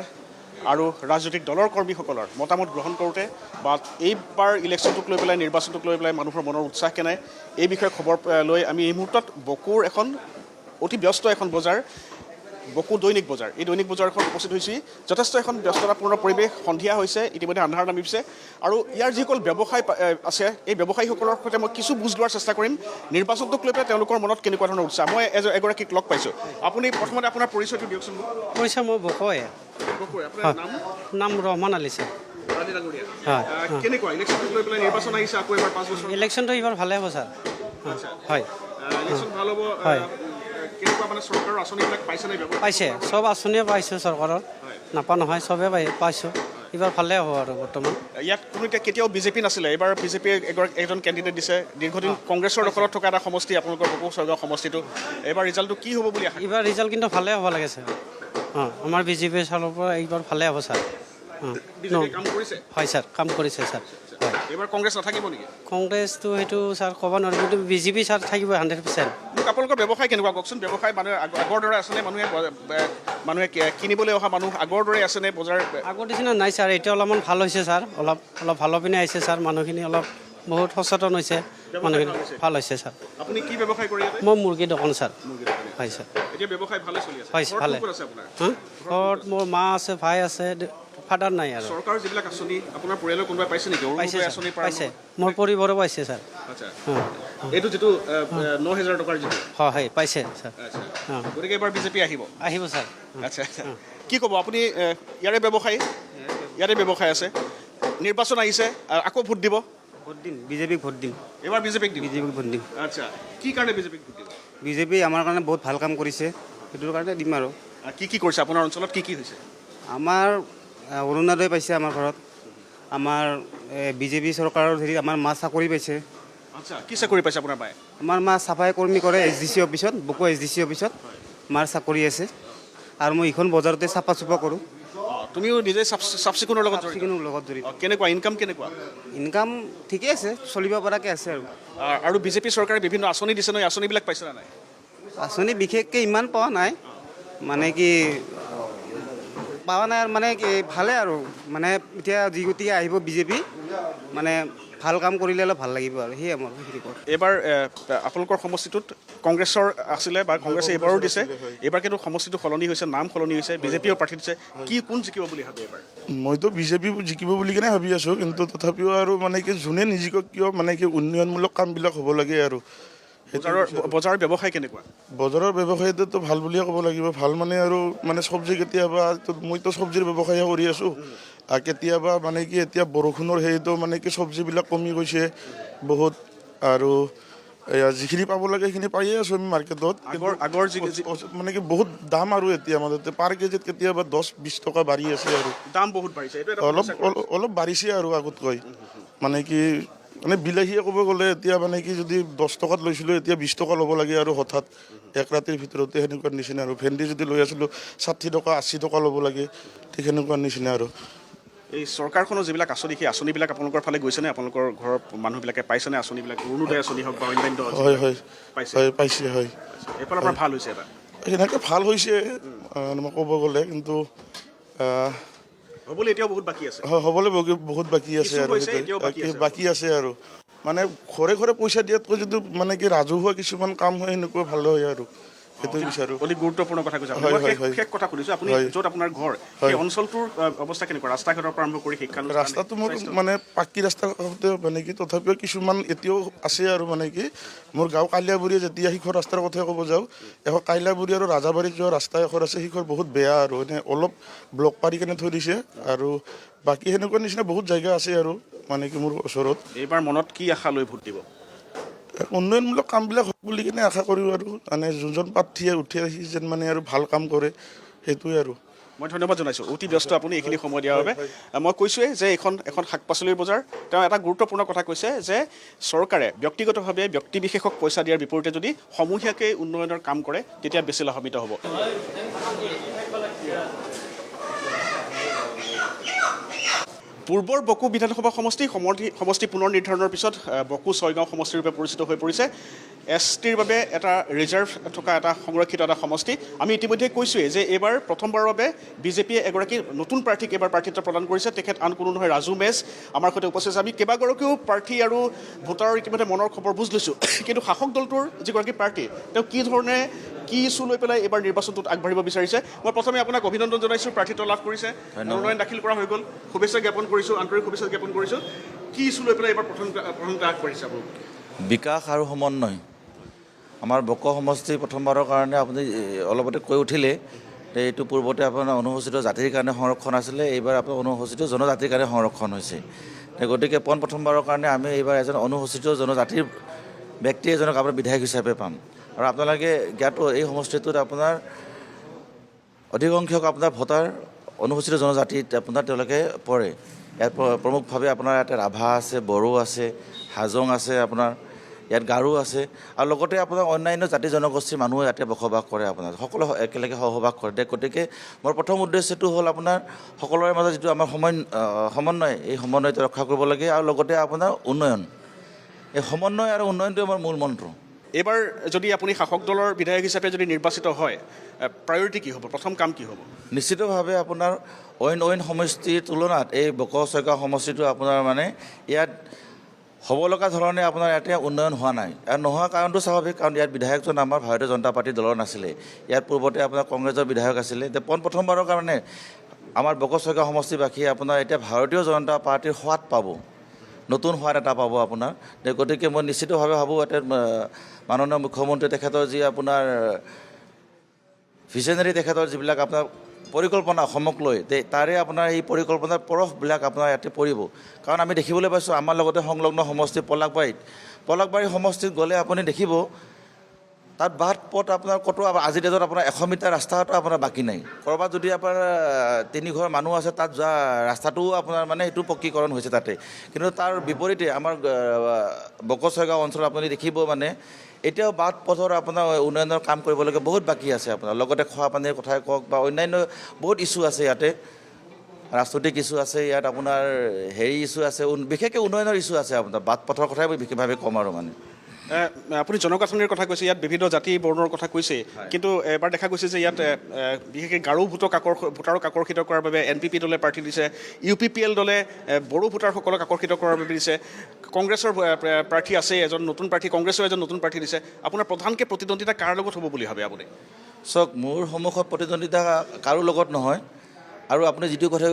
আৰু ৰাজনৈতিক দলৰ কৰ্মীসকলৰ মতামত গ্ৰহণ কৰোঁতে বা এইবাৰ ইলেকশ্যনটোক লৈ পেলাই নিৰ্বাচনটোক লৈ পেলাই মানুহৰ মনৰ উৎসাহ কেনে এই বিষয়ে খবৰ লৈ আমি এই মুহূৰ্তত বকোৰ এখন অতি ব্যস্ত এখন বজাৰ বকো দৈনিক বজাৰ এই দৈনিক বজাৰখন উপস্থিত হৈছোঁ যথেষ্ট এখন ব্যস্ততাপূৰ্ণ পৰিৱেশ সন্ধিয়া হৈছে ইতিমধ্যে আন্ধাৰ নামিছে আৰু ইয়াৰ যিসকল ব্যৱসায় আছে এই ব্যৱসায়ীসকলৰ সৈতে মই কিছু বুজ লোৱাৰ চেষ্টা কৰিম নিৰ্বাচনটোক লৈ পেলাই তেওঁলোকৰ মনত কেনেকুৱা ধৰণৰ উৎসাহ মই এগৰাকীক লগ পাইছোঁ আপুনি প্ৰথমতে আপোনাৰ পৰিচয়টো দিয়কচোন পৰিচয় মই বকোৱে আপোনাৰ নাম ৰহমান আলী ছাৰ কেনেকুৱা ইলেকশ্যনটোক লৈ পেলাই নিৰ্বাচন আহিছে আকৌ এবাৰ 5 বছৰ ইলেকশ্যনটো এইবাৰ ভালে হ'ব ছাৰ হয় ইলেকশ্যন ভাল হ'ব হয় কেনেকুৱা মানে চৰকাৰৰ আঁচনিবিলাক পাইছে নাই পাইছে চব আঁচনিয়ে পাইছোঁ চৰকাৰৰ নাপা নহয় চবেই পাইছোঁ এইবাৰ ভালে হ'ব আৰু বৰ্তমান ইয়াত কোনো এতিয়া কেতিয়াও বিজেপি নাছিলে এইবাৰ বিজেপিয়ে এজন কেণ্ডিডেট দিছে দীৰ্ঘদিন কংগ্ৰেছৰ দখলত থকা এটা সমষ্টি আপোনালোকৰ বকো ছয়গাঁও সমষ্টিটো এইবাৰ ৰিজাল্টটো কি হ'ব বুলি আশা এইবাৰ ৰিজাল্ট কিন্তু ভালে হ'ব লাগে ছাৰ আমাৰ বিজেপিৰ ফালৰ পৰা এইবাৰ ভালে হ'ব ছাৰ কাম কৰিছে হয় ছাৰ কাম কৰিছে ছাৰ হয় এইবাৰ কংগ্ৰেছ নাথাকিব নেকি কংগ্ৰেছটো সেইটো ছাৰ ক'ব নোৱাৰোঁ কিন্তু বিজেপি ছাৰ থাকিব 100%। মোক আপোনালোকৰ ব্যৱসায় কেনেকুৱা কওকচোন ব্যৱসায় মানুহে আগৰ দৰে আছেনে মানুহে কিনিবলৈ অহা মানুহ আগৰ দৰে আছেনে বজাৰ আগৰ নিচিনা নাই ছাৰ এতিয়া অলপমান ভাল হৈছে ছাৰ অলপ ভালৰ পিনে আহিছে ছাৰ মানুহখিনি অলপ বহুত সচেতন হৈছে মানুহখিনি ভাল হৈছে ছাৰ আপুনি কি ব্যৱসায় কৰি আছে মই মুৰ্গী দোকান ছাৰ হয় ছাৰ এতিয়া ব্যৱসায় ভালে চলি আছে হয় ভালে ঘৰত মোৰ মা আছে ভাই আছে ফাদাৰ নাই আৰু চৰকাৰৰ যিবিলাক আঁচনি আপোনাৰ পৰিয়ালৰ কোনোবাই পাইছে নেকি আঁচনি পাইছে মোৰ পৰিবাৰো পাইছে ছাৰ আচ্ছা এইটো যিটো ৯,০০০ টকাৰ যিটো হয় পাইছে ছাৰ গতিকে এবাৰ বিজেপি আহিব ছাৰ আচ্ছা কি ক'ব আপুনি ইয়াৰে ব্যৱসায় আছে নিৰ্বাচন আহিছে আকৌ ভোট দিব ভোট দিম বিজেপিক ভোট দিম এবাৰ বিজেপিক ভোট দিম আচ্ছা কি কাৰণে বিজেপিক ভোট দিব বিজেপি আমাৰ কাৰণে বহুত ভাল কাম কৰিছে সেইটোৰ কাৰণে দিম আৰু কি কৰিছে আপোনাৰ অঞ্চলত কি হৈছে আমাৰ অৰুণোদয় পাইছে আমাৰ ঘৰত আমাৰ বিজেপি চৰকাৰৰ হেৰি আমাৰ মা চাকৰি পাইছে আচ্ছা কি চাকৰি পাইছে আপোনাৰ মায়ে আমাৰ মা চাফাই কৰ্মী কৰে SDC অফিচত বকো SDC অফিচত মাৰ চাকৰি আছে আৰু মই এইখন বজাৰতে চাফা চুফা কৰোঁ তুমিও নিজে চাফ চিকুণৰ লগত জড়িত কেনেকুৱা ইনকাম কেনেকুৱা ইনকাম ঠিকে আছে চলিব পৰাকৈ আছে আৰু বিজেপি চৰকাৰে বিভিন্ন আঁচনি দিছে নহয় আঁচনিবিলাক পাইছে নে নাই আঁচনি বিশেষকৈ ইমান পোৱা নাই মানে কি পোৱা নাই মানে কি ভালে আৰু মানে এতিয়া যি গতিকে আহিব বিজেপি মানে ভাল কাম কৰিলে অলপ ভাল লাগিব আৰু সেয়ে আমাৰ এইবাৰ আপোনালোকৰ সমষ্টিটোত কংগ্ৰেছৰ আছিলে বা কংগ্ৰেছে এইবাৰো দিছে এইবাৰ কিন্তু সমষ্টিটো সলনি হৈছে নাম সলনি হৈছে বিজেপিও প্ৰাৰ্থী দিছে কোন জিকিব বুলি ভাবে এইবাৰ মইতো বিজেপি জিকিব বুলি কেনে ভাবি আছোঁ কিন্তু তথাপিও আৰু মানে কি যোনে নিজিকক কিয় মানে কি উন্নয়নমূলক কামবিলাক হ'ব লাগে আৰু বজাৰৰ ব্যৱসায় কেনেকুৱা বজাৰৰ ব্যৱসায়টোতো ভাল বুলিয়ে ক'ব লাগিব ভাল মানে আৰু মানে চব্জি কেতিয়াবা মইতো চব্জিৰ ব্যৱসায়ে কৰি আছোঁ কেতিয়াবা মানে কি এতিয়া বৰষুণৰ হেৰিটো মানে কি চব্জিবিলাক কমি গৈছে বহুত আৰু যিখিনি পাব লাগে সেইখিনি পায়ে আছোঁ আমি মাৰ্কেটত আগৰ মানে কি বহুত দাম আৰু এতিয়া মাজতে পাৰ কেজিত কেতিয়াবা 10-20 টকা বাঢ়ি আছে আৰু দাম বহুত বাঢ়িছে অলপ বাঢ়িছে আৰু আগতকৈ মানে কি মানে বিলাহীয়ে ক'ব গ'লে এতিয়া মানে কি যদি 10 টকাত লৈছিলোঁ এতিয়া 20 টকা ল'ব লাগে আৰু হঠাৎ এক ৰাতিৰ ভিতৰতে সেনেকুৱা নিচিনা আৰু ভেন্দি যদি লৈ আছিলোঁ 60 টকা 80 টকা ল'ব লাগে ঠিক সেনেকুৱা নিচিনা আৰু এই চৰকাৰখনৰ যিবিলাক আঁচনি সেই আঁচনিবিলাক আপোনালোকৰ ফালে গৈছেনে আপোনালোকৰ ঘৰৰ মানুহবিলাকে পাইছেনে আঁচনিবিলাক অৰুণোদয় আঁচনি হওক বা অন্যান্য পাইছে হয় এইফালৰ পৰা ভাল হৈছে এটা সেনেকৈ ভাল হৈছে মই ক'ব গ'লে কিন্তু হ'বলৈ এতিয়াও বহুত বাকী আছে হ'বলৈ বহুত বাকী আছে আৰু বাকী আছে আৰু মানে ঘৰে ঘৰে পইচা দিয়াতকৈ যদি মানে কি ৰাজহুৱা কিছুমান কাম হয় সেনেকুৱা ভাল হয় আৰু সেইটো বিচাৰোঁ অতি গুৰুত্বপূৰ্ণ কথা কৈছে শেষ কথা সুধিছোঁ আপুনি য'ত আপোনাৰ ঘৰ সেই অঞ্চলটোৰ অৱস্থা কেনেকুৱা ৰাস্তা ঘাটৰ পৰা আৰম্ভ কৰি শিক্ষা ৰাস্তাটো মোৰ মানে পাক্কি ৰাস্তা মানে কি তথাপিও কিছুমান এতিয়াও আছে আৰু মানে কি মোৰ গাঁও কালিয়াবুৰী যেতিয়া শিখৰ ৰাস্তাৰ কথাই ক'ব যাওঁ এখন কাইলাবুৰী আৰু ৰাজাবাৰীত যোৱা ৰাস্তা এখন আছে শিখৰ বহুত বেয়া আৰু এনে অলপ ব্লক পাৰি কেনে থৈ দিছে আৰু বাকী সেনেকুৱা নিচিনা বহুত জেগা আছে আৰু মানে কি মোৰ ওচৰত এইবাৰ মনত কি আশা লৈ ভোট দিব উন্নয়নমূলক কামবিলাক হ'ব বুলি কিনে আশা কৰোঁ আৰু মানে যোনজন প্ৰাৰ্থীয়ে উঠি আহি যেন মানে আৰু ভাল কাম কৰে সেইটোৱে আৰু মই ধন্যবাদ জনাইছোঁ অতি ব্যস্ত আপুনি এইখিনি সময় দিয়াৰ বাবে মই কৈছোঁৱেই যে এখন শাক পাচলিৰ বজাৰ তেওঁ এটা গুৰুত্বপূৰ্ণ কথা কৈছে যে চৰকাৰে ব্যক্তিগতভাৱে ব্যক্তিবিশেষক পইচা দিয়াৰ বিপৰীতে যদি সমূহীয়াকৈ উন্নয়নৰ কাম কৰে তেতিয়া বেছি লাভান্বিত হ'ব পূৰ্বৰ বকো বিধানসভা সমষ্টি পুনৰ নিৰ্ধাৰণৰ পিছত বকো ছয়গাঁও সমষ্টিৰ ৰূপে পৰিচিত হৈ পৰিছে STৰ বাবে এটা ৰিজাৰ্ভ থকা এটা সংৰক্ষিত এটা সমষ্টি আমি ইতিমধ্যে কৈছোঁৱেই যে এইবাৰ প্ৰথমবাৰৰ বাবে বিজেপিয়ে এগৰাকী নতুন প্ৰাৰ্থীক এইবাৰ প্ৰাৰ্থিত্ব প্ৰদান কৰিছে তেখেত আন কোনো নহয় ৰাজু মেছ আমাৰ সৈতে উপস্থিত আছে আমি কেইবাগৰাকীও প্ৰাৰ্থী আৰু ভোটাৰৰ ইতিমধ্যে মনৰ খবৰ বুজ লৈছোঁ কিন্তু শাসক দলটোৰ যিগৰাকী প্ৰাৰ্থী তেওঁ কি ধৰণে কি ইছ্যু লৈ পেলাই এইবাৰ নিৰ্বাচনটোত আগবাঢ়িব বিচাৰিছে মই প্ৰথমে আপোনাক অভিনন্দন জনাইছোঁ প্ৰাৰ্থিত্ব লাভ কৰিছে মনোনয়ন দাখিল কৰা হৈ গ'ল শুভেচ্ছা জ্ঞাপন কৰিছোঁ আন্তৰিক শুভেচ্ছা জ্ঞাপন কৰিছোঁ কি ইছ্যু লৈ পেলাই এইবাৰ প্ৰথমতে আগবাঢ়িছে আপুনি বিকাশ আৰু সমন্বয় আমাৰ বকো সমষ্টি প্ৰথমবাৰৰ কাৰণে আপুনি অলপতে কৈ উঠিলে এইটো পূৰ্বতে আপোনাৰ অনুসূচিত জাতিৰ কাৰণে সংৰক্ষণ আছিলে এইবাৰ আপোনাৰ অনুসূচিত জনজাতিৰ কাৰণে সংৰক্ষণ হৈছে গতিকে প্ৰথমবাৰৰ কাৰণে আমি এইবাৰ এজন অনুসূচিত জনজাতিৰ ব্যক্তি এজনক আপোনাৰ বিধায়ক হিচাপে পাম আৰু আপোনালোকে জ্ঞাত এই সমষ্টিটোত আপোনাৰ অধিকসংখ্যক আপোনাৰ ভোটাৰ অনুসূচিত জনজাতিত আপোনাৰ তেওঁলোকে পৰে ইয়াত প্ৰমুখভাৱে আপোনাৰ ইয়াতে ৰাভা আছে বড়ো আছে হাজং আছে আপোনাৰ ইয়াত গাৰো আছে আৰু লগতে আপোনাৰ অন্যান্য জাতি জনগোষ্ঠীৰ মানুহে ইয়াতে বসবাস কৰে আপোনাৰ সকলো একেলগে সহবাস কৰে গতিকে মোৰ প্ৰথম উদ্দেশ্যটো হ'ল আপোনাৰ সকলোৰে মাজত যিটো আমাৰ সমন্বয় এই সমন্বয়টো ৰক্ষা কৰিব লাগে আৰু লগতে আপোনাৰ উন্নয়ন এই সমন্বয় আৰু উন্নয়নটোৱে আমাৰ মূল মন্ত্ৰ এইবাৰ যদি আপুনি শাসক দলৰ বিধায়ক হিচাপে যদি নিৰ্বাচিত হয় প্ৰায়ৰিটি কি হ'ব প্ৰথম কাম কি হ'ব নিশ্চিতভাৱে আপোনাৰ অইন সমষ্টিৰ তুলনাত এই বকো ছয়গাঁও সমষ্টিটো আপোনাৰ মানে ইয়াত হ'ব লগা ধৰণে আপোনাৰ ইয়াতে উন্নয়ন হোৱা নাই আৰু নোহোৱা কাৰণটো স্বাভাৱিক কাৰণ ইয়াত বিধায়কজন আমাৰ ভাৰতীয় জনতা পাৰ্টীৰ দলৰ নাছিলে ইয়াত পূৰ্বতে আপোনাৰ কংগ্ৰেছৰ বিধায়ক আছিলে এতিয়া প্ৰথমবাৰৰ কাৰণে আমাৰ বকো ছয়গাঁও সমষ্টিবাসীয়ে আপোনাৰ এতিয়া ভাৰতীয় জনতা পাৰ্টীৰ সোৱাদ পাব নতুন সোৱাদ এটা পাব আপোনাৰ গতিকে মই নিশ্চিতভাৱে ভাবোঁ ইয়াতে মাননীয় মুখ্যমন্ত্ৰী তেখেতৰ যি আপোনাৰ ভিজনেৰী তেখেতৰ যিবিলাক আপোনাৰ পৰিকল্পনা অসমক লৈ তাৰে আপোনাৰ এই পৰিকল্পনাৰ পৰশবিলাক আপোনাৰ ইয়াতে পৰিব কাৰণ আমি দেখিবলৈ পাইছোঁ আমাৰ লগতে সংলগ্ন সমষ্টি পলাকবাৰী সমষ্টিত গ'লে আপুনি দেখিব তাত বাট পথ আপোনাৰ ক'তো আজিৰ ডেটত আপোনাৰ 100 মিটাৰ ৰাস্তাটো আপোনাৰ বাকী নাই ক'ৰবাত যদি আপোনাৰ 3 ঘৰ মানুহ আছে তাত যোৱা ৰাস্তাটোও আপোনাৰ মানে সেইটো পকীকৰণ হৈছে তাতে কিন্তু তাৰ বিপৰীতে আমাৰ বকো ছয়গাঁও অঞ্চলত আপুনি দেখিব মানে এতিয়াও বাট পথৰ আপোনাৰ উন্নয়নৰ কাম কৰিবলগীয়া বহুত বাকী আছে আপোনাৰ লগতে খোৱা পানীৰ কথাই কওক বা অন্যান্য বহুত ইছ্যু আছে ইয়াতে ৰাজনৈতিক ইছ্যু আছে ইয়াত আপোনাৰ ইছ্যু আছে বিশেষকৈ উন্নয়নৰ ইছ্যু আছে আপোনাৰ বাট পথৰ কথাই মই বিশেষভাৱে ক'ম আৰু মানে আপুনি জনগাঁথনিৰ কথা কৈছে ইয়াত বিভিন্ন জাতি বৰ্ণৰ কথা কৈছে কিন্তু এবাৰ দেখা গৈছে যে ইয়াত বিশেষকৈ গাৰো ভোটাৰক আকৰ্ষিত কৰাৰ বাবে NPP দলে প্ৰাৰ্থী দিছে UPPL দলে বড়ো ভোটাৰসকলক আকৰ্ষিত কৰাৰ বাবে দিছে কংগ্ৰেছৰ প্ৰাৰ্থী আছে এজন নতুন প্ৰাৰ্থী কংগ্ৰেছৰ এজন নতুন প্ৰাৰ্থী দিছে আপোনাৰ প্ৰধানকৈ প্ৰতিদ্বন্দ্বিতা কাৰ লগত হ'ব বুলি ভাবে আপুনি চাওক মোৰ সন্মুখত প্ৰতিদ্বন্দ্বিতা কাৰো লগত নহয় আৰু আপুনি যিটো কথা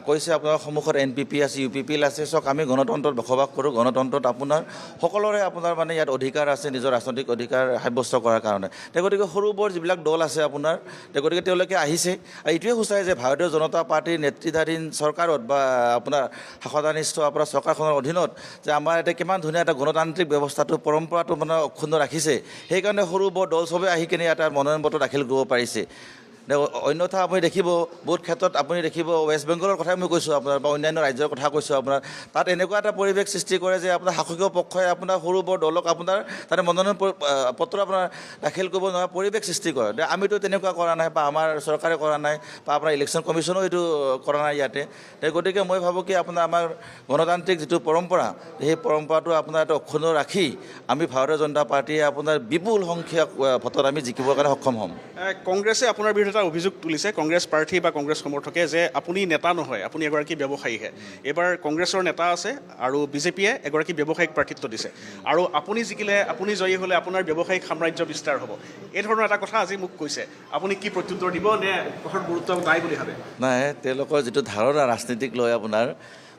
কৈছে আপোনাৰ সন্মুখত NPP আছে UPPL আছে চাওক আমি গণতন্ত্ৰত বসবাস কৰোঁ গণতন্ত্ৰত আপোনাৰ সকলোৰে আপোনাৰ মানে ইয়াত অধিকাৰ আছে নিজৰ ৰাজনৈতিক অধিকাৰ সাব্যস্ত কৰাৰ কাৰণে গতিকে সৰু বৰ যিবিলাক দল আছে আপোনাৰ গতিকে তেওঁলোকে আহিছে আৰু এইটোৱে সূচায় যে ভাৰতীয় জনতা পাৰ্টীৰ নেতৃত্বাধীন চৰকাৰত বা আপোনাৰ শাসনাধিষ্ঠ আপোনাৰ চৰকাৰখনৰ অধীনত যে আমাৰ ইয়াতে কিমান ধুনীয়া এটা গণতান্ত্ৰিক ব্যৱস্থাটো পৰম্পৰাটো মানে অক্ষুণ্ণ ৰাখিছে সেইকাৰণে সৰু বৰ দল চবেই আহি কিনে এটা মনোনয়ন পত্ৰ দাখিল কৰিব পাৰিছে অন্যথা আপুনি দেখিব বহুত ক্ষেত্ৰত আপুনি দেখিব ৱেষ্ট বেংগলৰ কথাই মই কৈছোঁ আপোনাৰ বা অন্যান্য ৰাজ্যৰ কথা কৈছোঁ আপোনাৰ তাত এনেকুৱা এটা পৰিৱেশ সৃষ্টি কৰে যে আপোনাৰ শাসকীয় পক্ষই আপোনাৰ সৰু বৰ দলক আপোনাৰ তাতে মনোনয়ন পত্ৰ আপোনাৰ দাখিল কৰিব নোৱাৰা পৰিৱেশ সৃষ্টি কৰে আমিতো তেনেকুৱা কৰা নাই বা আমাৰ চৰকাৰে কৰা নাই বা আপোনাৰ ইলেকশ্যন কমিশ্যনো এইটো কৰা নাই ইয়াতে গতিকে মই ভাবোঁ কি আপোনাৰ আমাৰ গণতান্ত্ৰিক যিটো পৰম্পৰা সেই পৰম্পৰাটো আপোনাৰ এটা অক্ষুণ্ণ ৰাখি আমি ভাৰতীয় জনতা পাৰ্টীয়ে আপোনাৰ বিপুল সংখ্যক ভোটত আমি জিকিবৰ কাৰণে সক্ষম হ'ম কংগ্ৰেছে আপোনাৰ বিৰুদ্ধে এটা অভিযোগ তুলিছে কংগ্ৰেছ প্ৰাৰ্থী বা কংগ্ৰেছ সমৰ্থকে যে আপুনি নেতা নহয় আপুনি এগৰাকী ব্যৱসায়ীহে এইবাৰ কংগ্ৰেছৰ নেতা আছে আৰু বিজেপিয়ে এগৰাকী ব্যৱসায়িক প্ৰাৰ্থিত্ব দিছে আৰু আপুনি জিকিলে আপুনি জয়ী হ'লে আপোনাৰ ব্যৱসায়িক সাম্ৰাজ্য বিস্তাৰ হ'ব এই ধৰণৰ এটা কথা আজি মোক কৈছে আপুনি কি প্ৰত্যুত্তৰ দিব নে কথাৰ গুৰুত্ব নাই বুলি ভাবে নাই তেওঁলোকৰ যিটো ধাৰণা ৰাজনীতিক লৈ আপোনাৰ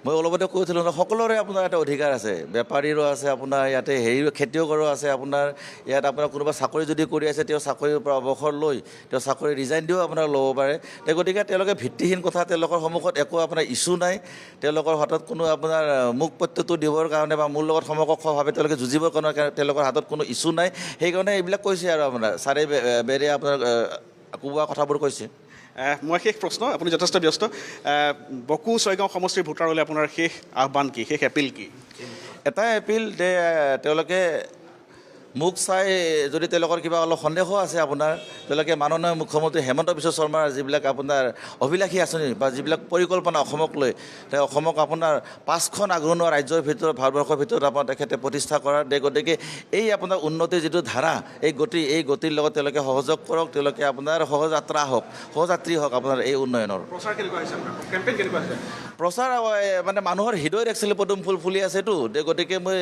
মই অলপতে কৈছিলোঁ সকলোৰে আপোনাৰ এটা অধিকাৰ আছে বেপাৰীৰো আছে আপোনাৰ ইয়াতে খেতিয়কৰো আছে আপোনাৰ ইয়াত আপোনাৰ কোনোবা চাকৰি যদি কৰি আছে তেওঁ চাকৰিৰ পৰা অৱসৰ লৈ তেওঁ চাকৰি ৰিজাইন দিও আপোনাৰ ল'ব পাৰে গতিকে তেওঁলোকে ভিত্তিহীন কথা তেওঁলোকৰ সন্মুখত একো আপোনাৰ ইছ্যু নাই তেওঁলোকৰ হাতত কোনো আপোনাৰ মুখ প্ৰত্যুত্তৰ দিবৰ কাৰণে বা মোৰ লগত সমকক্ষভাৱে তেওঁলোকে যুঁজিবৰ কাৰণে তেওঁলোকৰ হাতত কোনো ইছ্যু নাই সেইকাৰণে এইবিলাক কৈছে আৰু আপোনাৰ চাৰে বেৰে আপোনাৰ কোৱা কথাবোৰ কৈছে মই শেষ প্ৰশ্ন, আপুনি যথেষ্ট ব্যস্ত। বকো ছয়গাঁও সমষ্টিৰ ভোটাৰলৈ আপোনাৰ শেষ আহ্বান কি, শেষ এপিল কি? এটাই এপিল যে তেওঁলোকে মোক চাই যদি তেওঁলোকৰ কিবা অলপ সন্দেহ আছে আপোনাৰ, তেওঁলোকে মাননীয় মুখ্যমন্ত্ৰী হেমন্ত বিশ্ব শৰ্মাৰ যিবিলাক আপোনাৰ অভিলাষী আঁচনি বা যিবিলাক পৰিকল্পনা অসমক লৈ, তেওঁ অসমক আপোনাৰ 5খন আগৰণুৱা ৰাজ্যৰ ভিতৰত ভাৰতবৰ্ষৰ ভিতৰত আপোনাৰ তেখেতে প্ৰতিষ্ঠা কৰাৰ দে, গতিকে এই আপোনাৰ উন্নতিৰ যিটো ধাৰা, এই গতিৰ লগত তেওঁলোকে সহযোগ কৰক, তেওঁলোকে আপোনাৰ সহযাত্ৰী হওক আপোনাৰ এই উন্নয়নৰ। প্ৰচাৰ কেনেকুৱা হৈছে আপোনাৰ, কেম্পেইন কেনেকুৱা হৈছে? প্ৰচাৰ মানে মানুহৰ হৃদয়ত একচুৱেলি পদুম ফুল ফুলি আছেতো, গতিকে মই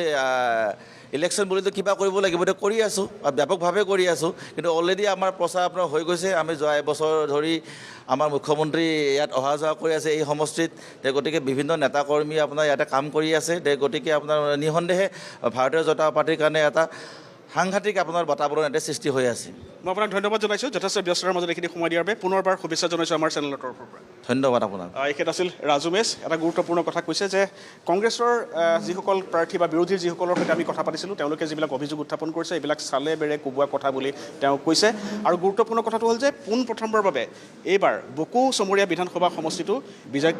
ইলেকশ্যন বুলিতো কিবা কৰিব লাগিব, এতিয়া কৰি আছোঁ, ব্যাপকভাৱে কৰি আছোঁ, কিন্তু অলৰেডি আমাৰ প্ৰচাৰ আপোনাৰ হৈ গৈছে। আমি যোৱা এবছৰ ধৰি আমাৰ মুখ্যমন্ত্ৰী ইয়াত অহা যোৱা কৰি আছে এই সমষ্টিত, গতিকে বিভিন্ন নেতাকৰ্মী আপোনাৰ ইয়াতে কাম কৰি আছে, গতিকে আপোনাৰ নিঃসন্দেহে ভাৰতীয় জনতা পাৰ্টীৰ কাৰণে এটা সাংঘাতিক আপোনাৰ বাতাবৰণ ইয়াতে সৃষ্টি হৈ আছে। মই আপোনাক ধন্যবাদ জনাইছোঁ যথেষ্ট ব্যস্ততাৰ মাজত এইখিনি সময় দিয়াৰ বাবে। পুনৰবাৰ শুভেচ্ছা জনাইছোঁ আমাৰ চেনেলৰ তৰফৰ পৰা। ধন্যবাদ আপোনাক। এখেত আছিল ৰাজু মেচ। এটা গুৰুত্বপূৰ্ণ কথা কৈছে যে কংগ্ৰেছৰ যিসকল প্ৰাৰ্থী বা বিৰোধীৰ যিসকলৰ সৈতে আমি কথা পাতিছিলোঁ, তেওঁলোকে যিবিলাক অভিযোগ উত্থাপন কৰিছে এইবিলাক চালে বেৰে কোবোৱা কথা বুলি তেওঁ কৈছে। আৰু গুৰুত্বপূৰ্ণ কথাটো হ'ল যে পোনপ্ৰথমবাৰৰ বাবে এইবাৰ বকো চমৰীয়া বিধানসভা সমষ্টিটো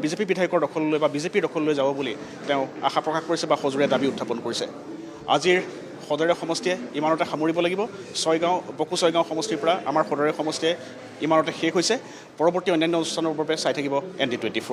বিজেপি বিধায়কৰ দখললৈ বা বিজেপিৰ দখললৈ যাব বুলি তেওঁ আশা প্ৰকাশ কৰিছে বা সজোৰে দাবী উত্থাপন কৰিছে। আজিৰ সদৰে সমষ্টিয়ে ইমানতে সামৰিব লাগিব। বকো ছয়গাঁও সমষ্টিৰ পৰা আমাৰ সদৰে সমষ্টিয়ে ইমানতে শেষ হৈছে। পৰৱৰ্তী অন্যান্য অনুষ্ঠানৰ বাবে চাই থাকিব ND24।